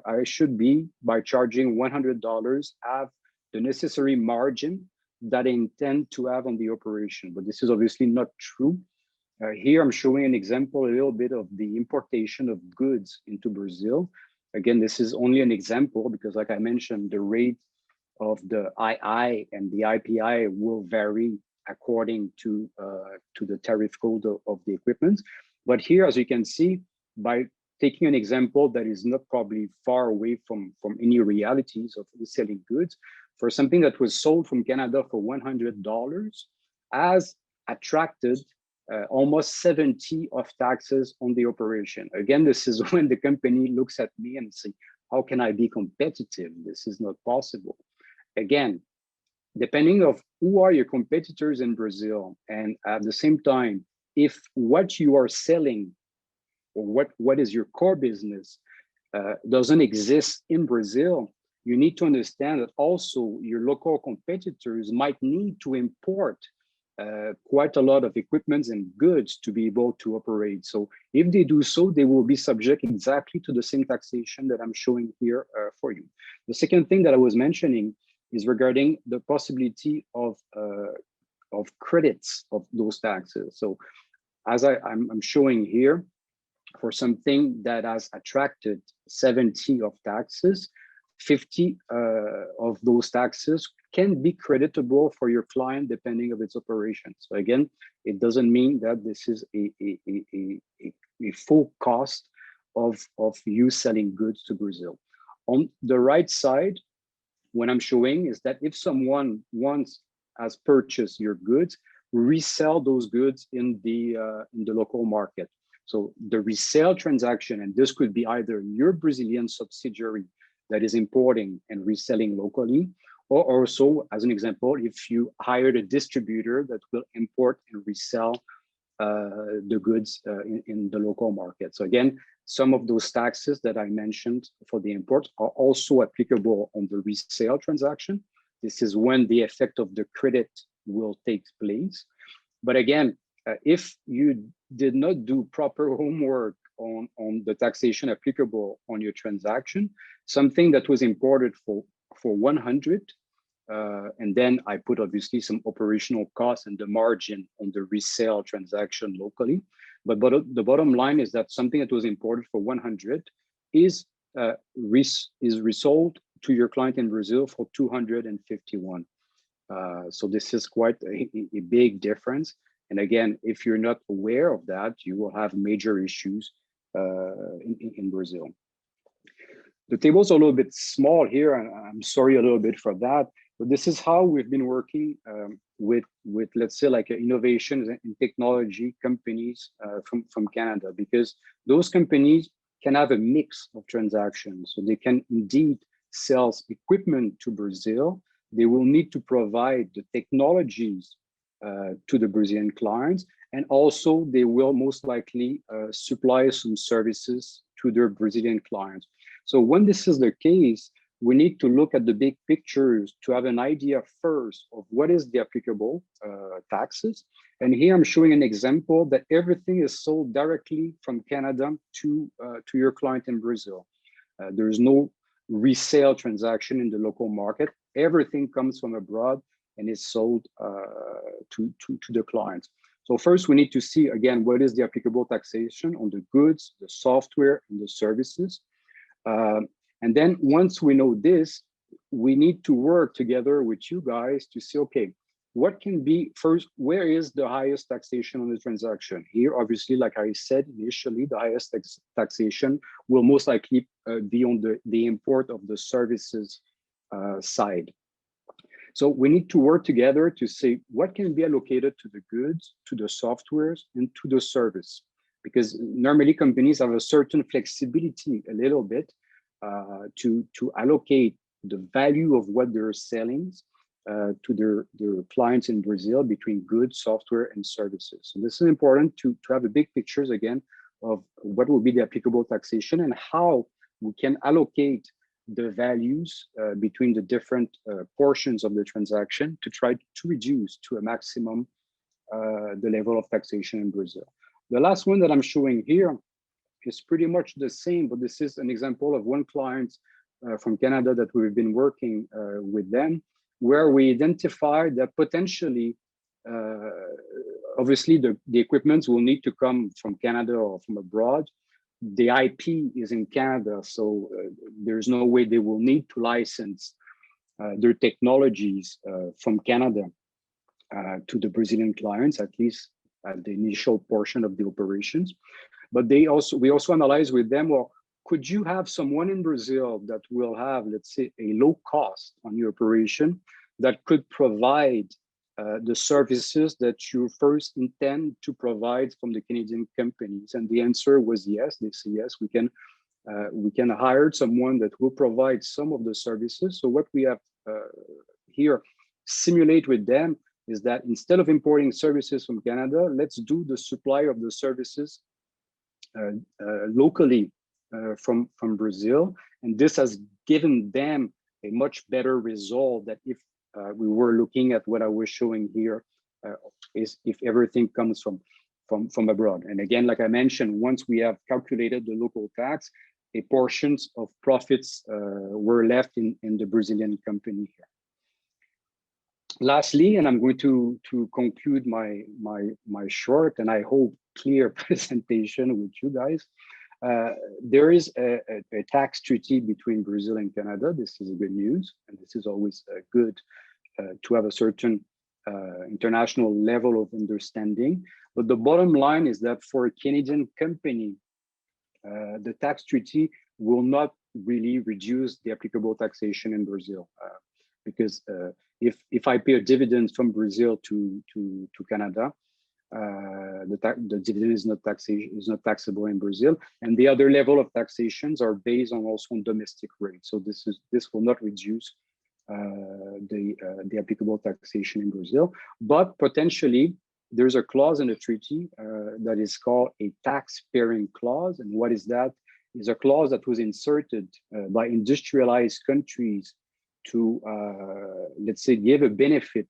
I should be, by charging $100, have the necessary margin that I intend to have on the operation. But this is obviously not true. Here I'm showing an example, a little bit of the importation of goods into Brazil. Again, this is only an example because, like I mentioned, the rate of the II and the IPI will vary according to the tariff code of the equipment. But here, as you can see, by taking an example that is not probably far away from any realities of selling goods, for something that was sold from Canada for $100, has attracted almost 70 of taxes on the operation. Again, this is when the company looks at me and say, how can I be competitive? This is not possible. Again, depending of who are your competitors in Brazil, and at the same time, if what you are selling or what is your core business doesn't exist in Brazil, you need to understand that also your local competitors might need to import quite a lot of equipment and goods to be able to operate. So if they do so, they will be subject exactly to the same taxation that I'm showing here for you. The second thing that I was mentioning is regarding the possibility of credits of those taxes. So as I'm showing here, for something that has attracted 70 of taxes, 50 of those taxes can be creditable for your client depending of its operation. So again, it doesn't mean that this is a full cost of you selling goods to Brazil. On the right side, what I'm showing is that if someone once has purchased your goods, resell those goods in the local market. So the resale transaction, and this could be either your Brazilian subsidiary that is importing and reselling locally, or also, as an example, if you hired a distributor that will import and resell the goods in the local market. So again, some of those taxes that I mentioned for the import are also applicable on the resale transaction. This is when the effect of the credit will take place. But again, if you did not do proper homework on the taxation applicable on your transaction, something that was imported for 100, and then I put obviously some operational costs and the margin on the resale transaction locally. But the bottom line is that something that was imported for 100 is resold to your client in Brazil for 251. So this is quite a big difference. And again, if you're not aware of that, you will have major issues in Brazil. The table's a little bit small here, and I'm sorry a little bit for that, but this is how we've been working with let's say like innovations and technology companies from Canada, because those companies can have a mix of transactions. So they can indeed sell equipment to Brazil. They will need to provide the technologies to the Brazilian clients, and also they will most likely supply some services to their Brazilian clients. So when this is the case, we need to look at the big pictures to have an idea first of what is the applicable taxes. And here I'm showing an example that everything is sold directly from Canada to your client in Brazil. There's no resale transaction in the local market. Everything comes from abroad and is sold to the clients. So first we need to see, again, what is the applicable taxation on the goods, the software, and the services. And then once we know this, we need to work together with you guys to see, okay, what can be first, where is the highest taxation on the transaction? Here, obviously, like I said initially, the highest taxation will most likely be on the import of the services side. So we need to work together to say what can be allocated to the goods, to the softwares, and to the service. Because normally companies have a certain flexibility a little bit to allocate the value of what they're selling to their clients in Brazil between goods, software, and services. So this is important to have a big pictures again of what will be the applicable taxation and how we can allocate the values between the different portions of the transaction to try to reduce to a maximum the level of taxation in Brazil. The last one that I'm showing here is pretty much the same, but this is an example of one client from Canada that we've been working with them, where we identified that potentially, obviously the equipment will need to come from Canada or from abroad. The IP is in Canada, so there's no way they will need to license their technologies from Canada to the Brazilian clients, at least at the initial portion of the operations. But we also analyze with them, well, could you have someone in Brazil that will have, let's say, a low cost on your operation that could provide the services that you first intend to provide from the Canadian companies? And the answer was yes. They say yes, we can hire someone that will provide some of the services. So what we have here simulate with them is that instead of importing services from Canada, let's do the supply of the services locally from Brazil. And this has given them a much better result that if we were looking at what I was showing here, is if everything comes from abroad. And again, like I mentioned, once we have calculated the local tax, a portions of profits were left in the Brazilian company here. Lastly, and I'm going to conclude my short and I hope clear presentation with you guys. There is a tax treaty between Brazil and Canada. This is good news, and this is always good to have a certain international level of understanding. But the bottom line is that for a Canadian company, the tax treaty will not really reduce the applicable taxation in Brazil, because if I pay a dividend from Brazil to Canada, the dividend is not taxable in Brazil, and the other level of taxations are based on also on domestic rates. So this will not reduce the applicable taxation in Brazil, but potentially there's a clause in the treaty that is called a tax pairing clause. And what is that? Is a clause that was inserted by industrialized countries to, let's say, give a benefit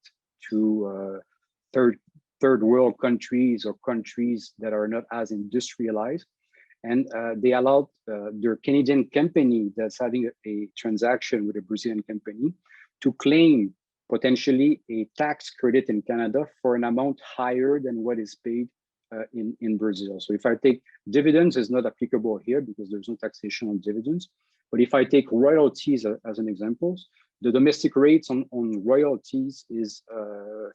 to third world countries or countries that are not as industrialized. And they allowed their Canadian company that's having a transaction with a Brazilian company to claim potentially a tax credit in Canada for an amount higher than what is paid in Brazil. So if I take dividends, is not applicable here because there's no taxation on dividends. But if I take royalties as an example, the domestic rates on royalties is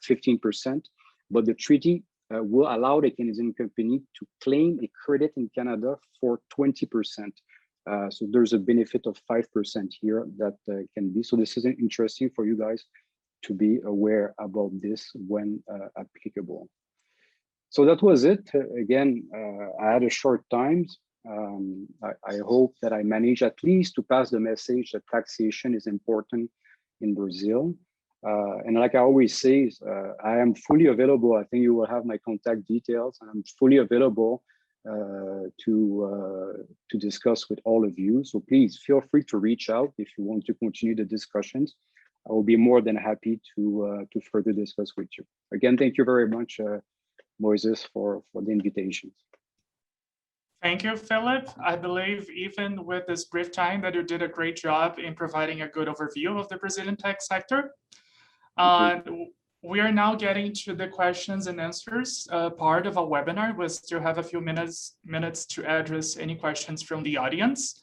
15%, but the treaty will allow the Canadian company to claim a credit in Canada for 20%. So there's a benefit of 5% here that can be. So this is interesting for you guys to be aware about this when applicable. So that was it. Again, I had a short time. I hope that I managed at least to pass the message that taxation is important in Brazil. And like I always say, I am fully available. I think you will have my contact details. I'm fully available to discuss with all of you. So please feel free to reach out if you want to continue the discussions. I will be more than happy to further discuss with you. Again, thank you very much, Moises, for the invitation. Thank you, Philippe. I believe even with this brief time that you did a great job in providing a good overview of the Brazilian tax sector. We are now getting to the questions and answers part of our webinar. We still have a few minutes to address any questions from the audience.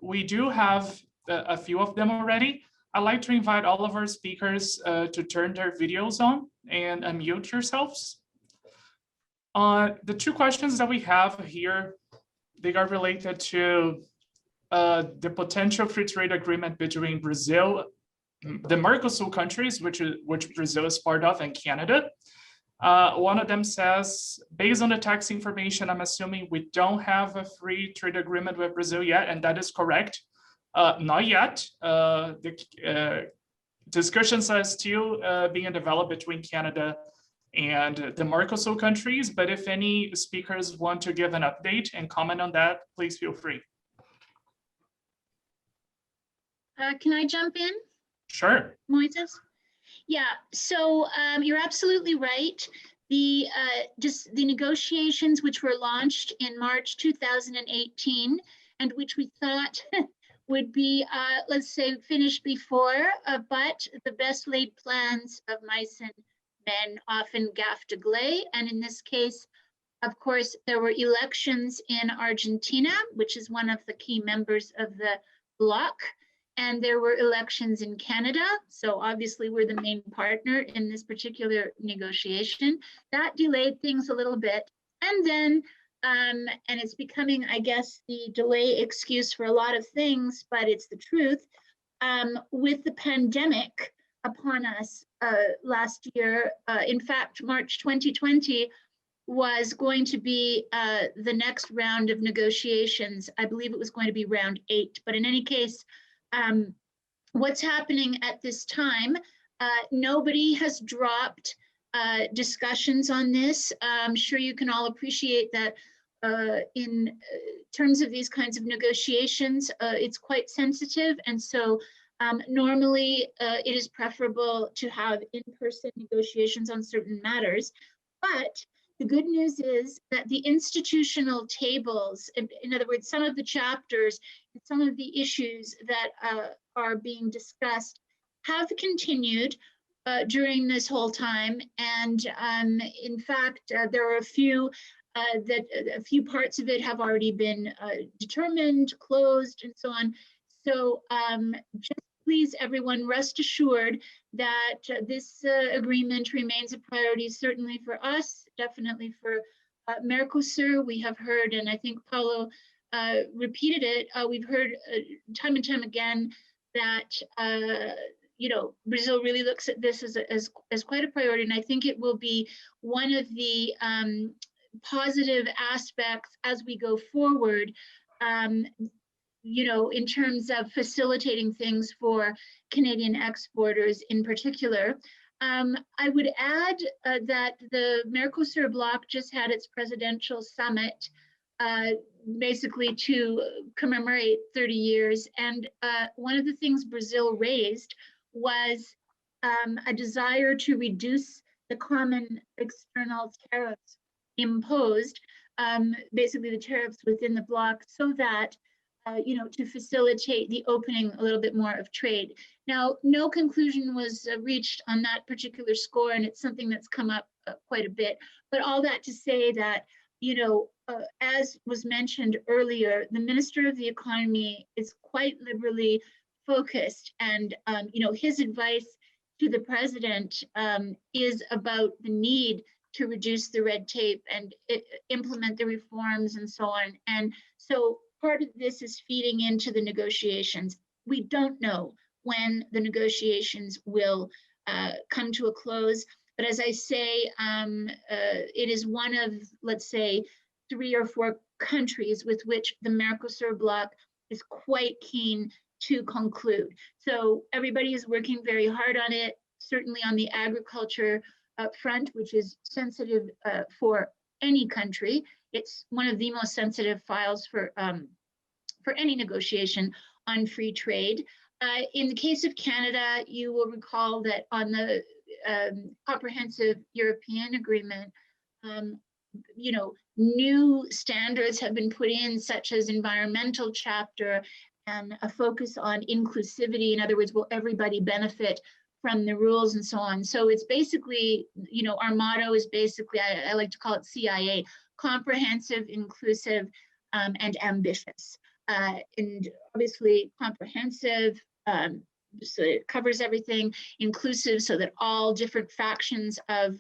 We do have a few of them already. I'd like to invite all of our speakers to turn their videos on and unmute yourselves. The two questions that we have here, they are related to the potential free trade agreement between Brazil, the Mercosur countries, which Brazil is part of, and Canada. One of them says, based on the tax information, I'm assuming we don't have a free trade agreement with Brazil yet, and that is correct. Not yet. The discussions are still being developed between Canada and the Mercosur countries, but if any speakers want to give an update and comment on that, please feel free. Can I jump in? Sure. Moises? Yeah, so you're absolutely right. The negotiations which were launched in March 2018 and which we thought would be, let's say, finished before, but the best laid plans of mice and men often gaff de glay. And in this case, of course, there were elections in Argentina, which is one of the key members of the bloc. And there were elections in Canada. So obviously we're the main partner in this particular negotiation. That delayed things a little bit. And then, and it's becoming, I guess, the delay excuse for a lot of things, but it's the truth. With the pandemic upon us last year, in fact, March 2020 was going to be the next round of negotiations. I believe it was going to be round 8, but in any case, what's happening at this time, nobody has dropped discussions on this. I'm sure you can all appreciate that in terms of these kinds of negotiations, it's quite sensitive. And so normally it is preferable to have in-person negotiations on certain matters. But the good news is that the institutional tables, in other words, some of the chapters, and some of the issues that are being discussed have continued during this whole time. And in fact, there are a few parts of it have already been determined, closed, and so on. So just please, everyone, rest assured that this agreement remains a priority, certainly for us, definitely for Mercosur. We have heard, and I think Paulo repeated it, we've heard time and time again that you know, Brazil really looks at this as quite a priority, and I think it will be one of the positive aspects as we go forward, you know, in terms of facilitating things for Canadian exporters in particular. I would add that the Mercosur bloc just had its presidential summit, basically to commemorate 30 years. And one of the things Brazil raised was a desire to reduce the common external tariffs imposed, basically the tariffs within the bloc, so that to facilitate the opening a little bit more of trade. Now, no conclusion was reached on that particular score, and it's something that's come up quite a bit. But all that to say that, as was mentioned earlier, the Minister of the Economy is quite liberally focused, and his advice to the President is about the need to reduce the red tape and implement the reforms and so on. And so part of this is feeding into the negotiations. We don't know when the negotiations will come to a close, but as I say, it is one of, let's say, 3 or 4 countries with which the Mercosur bloc is quite keen to conclude. So everybody is working very hard on it, certainly on the agriculture front, which is sensitive for any country. It's one of the most sensitive files for any negotiation on free trade. In the case of Canada, you will recall that on the Comprehensive European Agreement, new standards have been put in, such as environmental chapter and a focus on inclusivity. In other words, will everybody benefit from the rules and so on? So it's basically, our motto is basically, I like to call it CIA, comprehensive, inclusive, and ambitious. And obviously comprehensive, so it covers everything, inclusive, so that all different factions of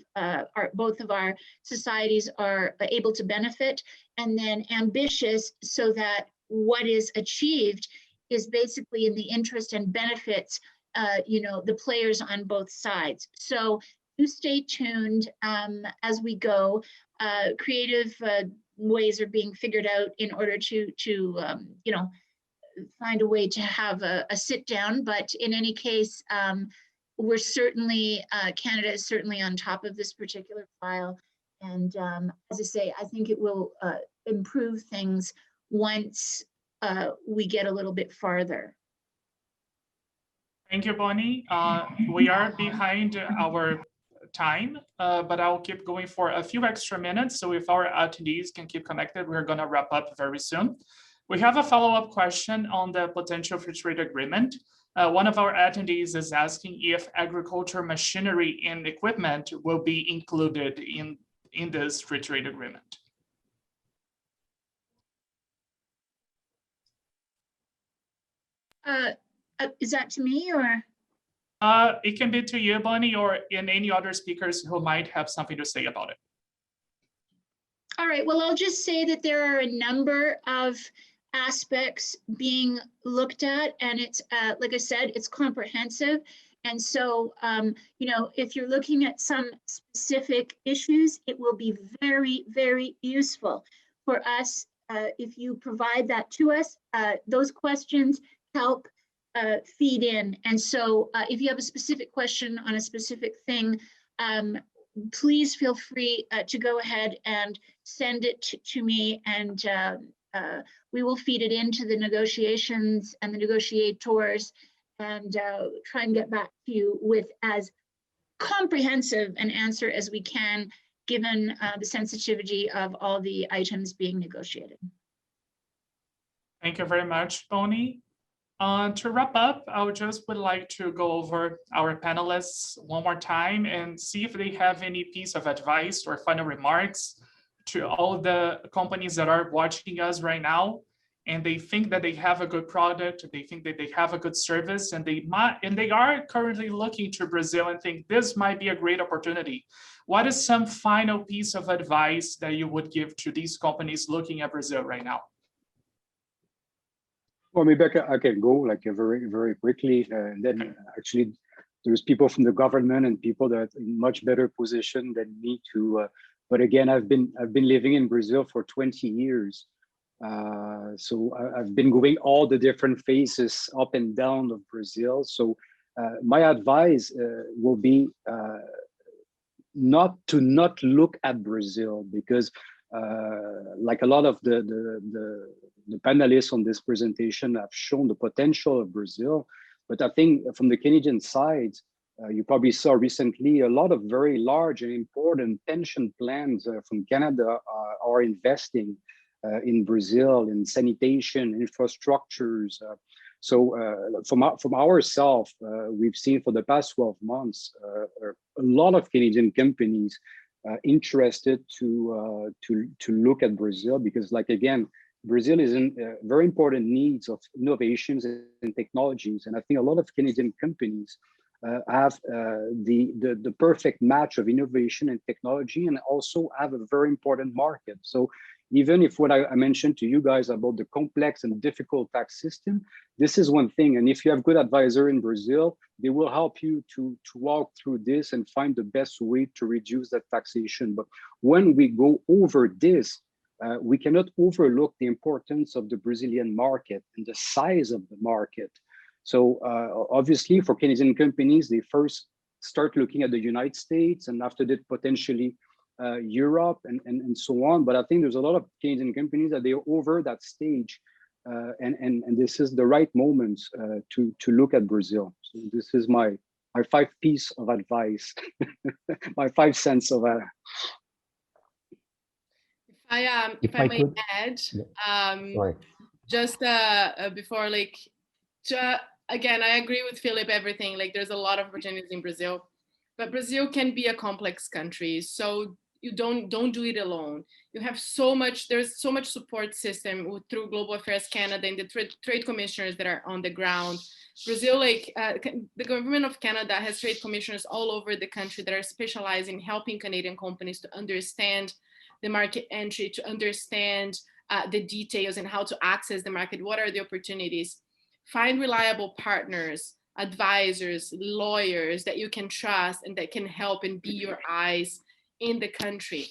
both of our societies are able to benefit, and then ambitious, so that what is achieved is basically in the interest and benefits the players on both sides. So do stay tuned as we go. Creative ways are being figured out in order to find a way to have a sit down. But in any case, we're certainly, Canada is certainly on top of this particular file. And as I say, I think it will improve things once we get a little bit farther. Thank you, Bonny. We are behind our time, but I'll keep going for a few extra minutes. So if our attendees can keep connected, we're going to wrap up very soon. We have a follow-up question on the potential free trade agreement. One of our attendees is asking if agriculture machinery and equipment will be included in this free trade agreement. Is that to me, or? It can be to you, Bonny, or in any other speakers who might have something to say about it. All right, well, I'll just say that there are a number of aspects being looked at, and it's, like I said, it's comprehensive. And so, if you're looking at some specific issues, it will be very, very useful for us if you provide that to us. Those questions help feed in. And so if you have a specific question on a specific thing, please feel free to go ahead and send it to me, and we will feed it into the negotiations and the negotiators, and try and get back to you with as comprehensive an answer as we can, given the sensitivity of all the items being negotiated. Thank you very much, Bonny. To wrap up, I would like to go over our panelists one more time and see if they have any piece of advice or final remarks to all the companies that are watching us right now, and they think that they have a good product, they think that they have a good service, and they are currently looking to Brazil and think this might be a great opportunity. What is some final piece of advice that you would give to these companies looking at Brazil right now? Well, maybe I can go like very, very quickly. And then actually there's people from the government and people that are in much better position than me to, but again, I've been living in Brazil for 20 years. So I've been going all the different phases up and down of Brazil. So my advice will be not to look at Brazil, because like a lot of the panelists on this presentation have shown the potential of Brazil. But I think from the Canadian side, you probably saw recently a lot of very large and important pension plans from Canada are investing in Brazil, in sanitation, infrastructures. From ourselves, we've seen for the past 12 months, a lot of Canadian companies interested to look at Brazil, because, like, again, Brazil is in very important needs of innovations and technologies. And I think a lot of Canadian companies have the perfect match of innovation and technology, and also have a very important market. So even if what I mentioned to you guys about the complex and difficult tax system, this is one thing. And if you have good advisor in Brazil, they will help you to walk through this and find the best way to reduce that taxation. But when we go over this, we cannot overlook the importance of the Brazilian market and the size of the market. So obviously for Canadian companies, they first start looking at the United States, and after that potentially Europe and so on. But I think there's a lot of Canadian companies that they're over that stage, and this is the right moment to look at Brazil. So this is my 5 piece of advice, my 5 cents of if I may add, just before, like, again, I agree with Philippe, everything, like, there's a lot of opportunities in Brazil, but Brazil can be a complex country. So you don't do it alone. You have there's so much support system through Global Affairs Canada and the trade commissioners that are on the ground. Brazil, like, the government of Canada has trade commissioners all over the country that are specialized in helping Canadian companies to understand the market entry, to understand the details and how to access the market. What are the opportunities? Find reliable partners, advisors, lawyers that you can trust and that can help and be your eyes in the country.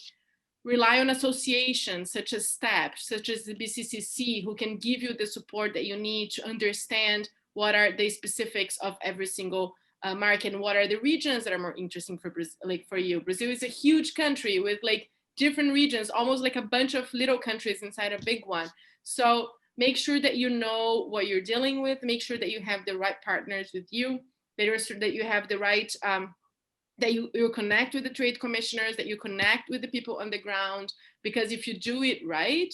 Rely on associations such as STEP, such as the BCCC, who can give you the support that you need to understand what are the specifics of every single market, and what are the regions that are more interesting for Brazil, like for you. Brazil is a huge country with, like, different regions, almost like a bunch of little countries inside a big one. So make sure that you know what you're dealing with, make sure that you have the right partners with you, that you have the right, that you connect with the trade commissioners, that you connect with the people on the ground, because if you do it right,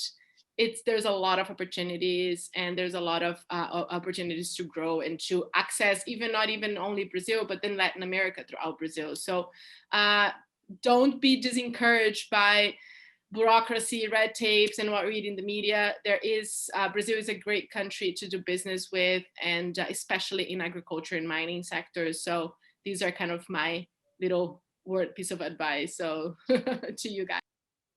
there's a lot of opportunities, and there's a lot of opportunities to grow and to access, not even only Brazil, but then Latin America throughout Brazil. So don't be disencouraged by bureaucracy, red tapes, and what we read in the media. Brazil is a great country to do business with, and especially in agriculture and mining sectors. So these are kind of my little piece of advice. So to you guys.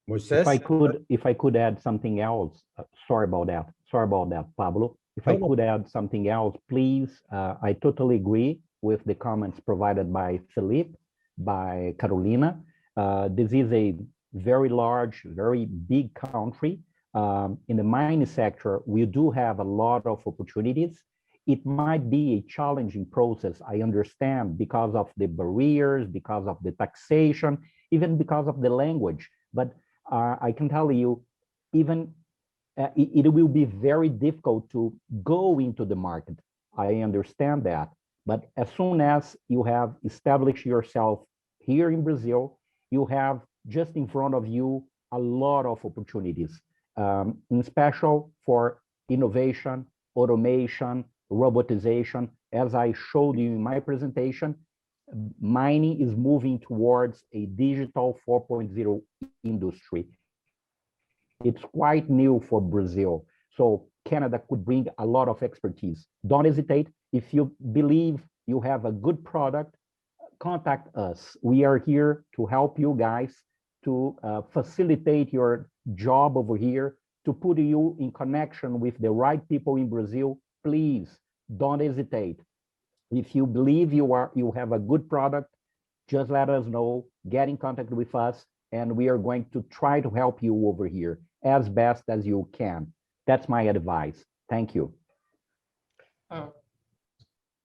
If I could add something else, sorry about that, Pablo. If I could add something else, please. I totally agree with the comments provided by Philippe, by Carolina. This is a very large, very big country. In the mining sector, we do have a lot of opportunities. It might be a challenging process, I understand, because of the barriers, because of the taxation, even because of the language. But I can tell you, even it will be very difficult to go into the market. I understand that. But as soon as you have established yourself here in Brazil, you have just in front of you a lot of opportunities, in special for innovation, automation, robotization. As I showed you in my presentation, mining is moving towards a digital 4.0 industry. It's quite new for Brazil. So Canada could bring a lot of expertise. Don't hesitate. If you believe you have a good product, contact us. We are here to help you guys, to facilitate your job over here, to put you in connection with the right people in Brazil. Please don't hesitate. If you believe you have a good product, just let us know, get in contact with us, and we are going to try to help you over here as best as you can. That's my advice. Thank you.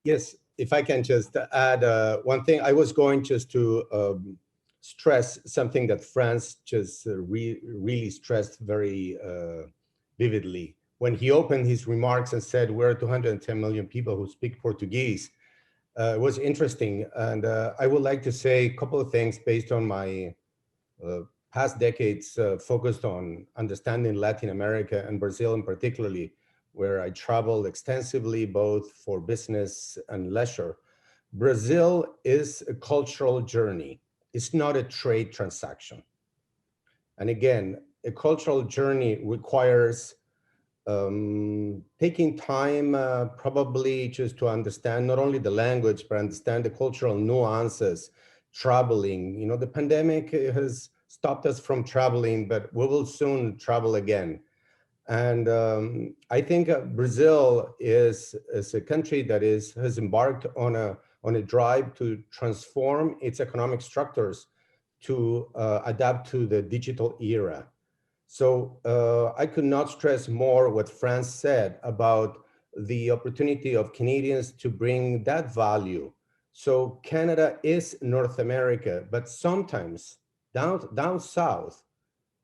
Yes, if I can just add one thing, I was going just to stress something that Franz just really stressed very vividly. When he opened his remarks and said, we're 210 million people who speak Portuguese, it was interesting. And I would like to say a couple of things based on my past decades focused on understanding Latin America and Brazil in particularly, where I traveled extensively both for business and leisure. Brazil is a cultural journey. It's not a trade transaction. And again, a cultural journey requires taking time probably just to understand not only the language, but understand the cultural nuances, traveling. You know, the pandemic has stopped us from traveling, but we will soon travel again. And I think Brazil is a country that has embarked on a drive to transform its economic structures to adapt to the digital era. So I could not stress more what Franz said about the opportunity of Canadians to bring that value. So Canada is North America, but sometimes down south,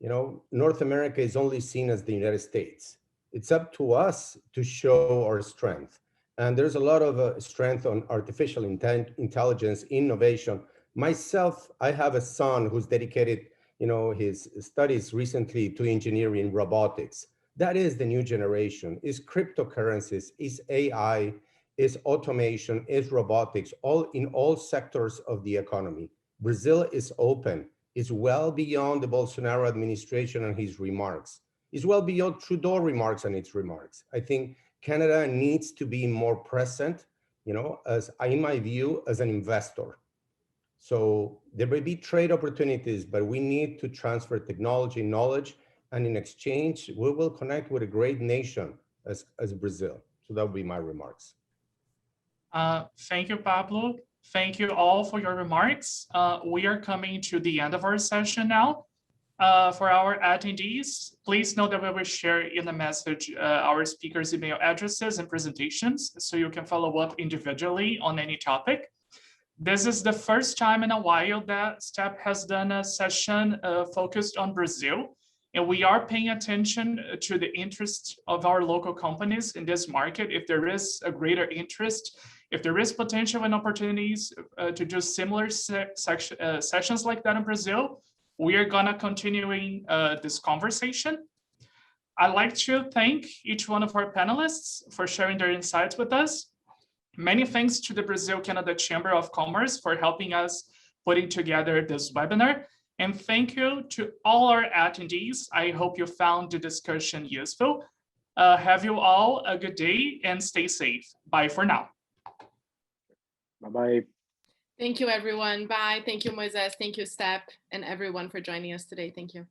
you know, North America is only seen as the United States. It's up to us to show our strength. And there's a lot of strength on artificial intelligence, innovation. Myself, I have a son who's dedicated, you know, his studies recently to engineering robotics. That is the new generation, is cryptocurrencies, is AI, is automation, is robotics, all in all sectors of the economy. Brazil is open, is well beyond the Bolsonaro administration and his remarks, is well beyond Trudeau remarks and its remarks. I think Canada needs to be more present, you know, as in my view, as an investor. So there may be trade opportunities, but we need to transfer technology, knowledge, and in exchange, we will connect with a great nation as Brazil. So that would be my remarks. Thank you, Pablo. Thank you all for your remarks. We are coming to the end of our session now. For our attendees, please know that we will share in the message our speakers' email addresses and presentations, so you can follow up individually on any topic. This is the first time in a while that STEP has done a session focused on Brazil, and we are paying attention to the interest of our local companies in this market. If there is a greater interest, if there is potential and opportunities to do similar sessions like that in Brazil, we are gonna continuing this conversation. I'd like to thank each one of our panelists for sharing their insights with us. Many thanks to the Brazil-Canada Chamber of Commerce for helping us putting together this webinar. And thank you to all our attendees. I hope you found the discussion useful. Have you all a good day and stay safe. Bye for now. Bye-bye. Thank you, everyone. Bye. Thank you, Moises. Thank you, STEP, and everyone for joining us today. Thank you.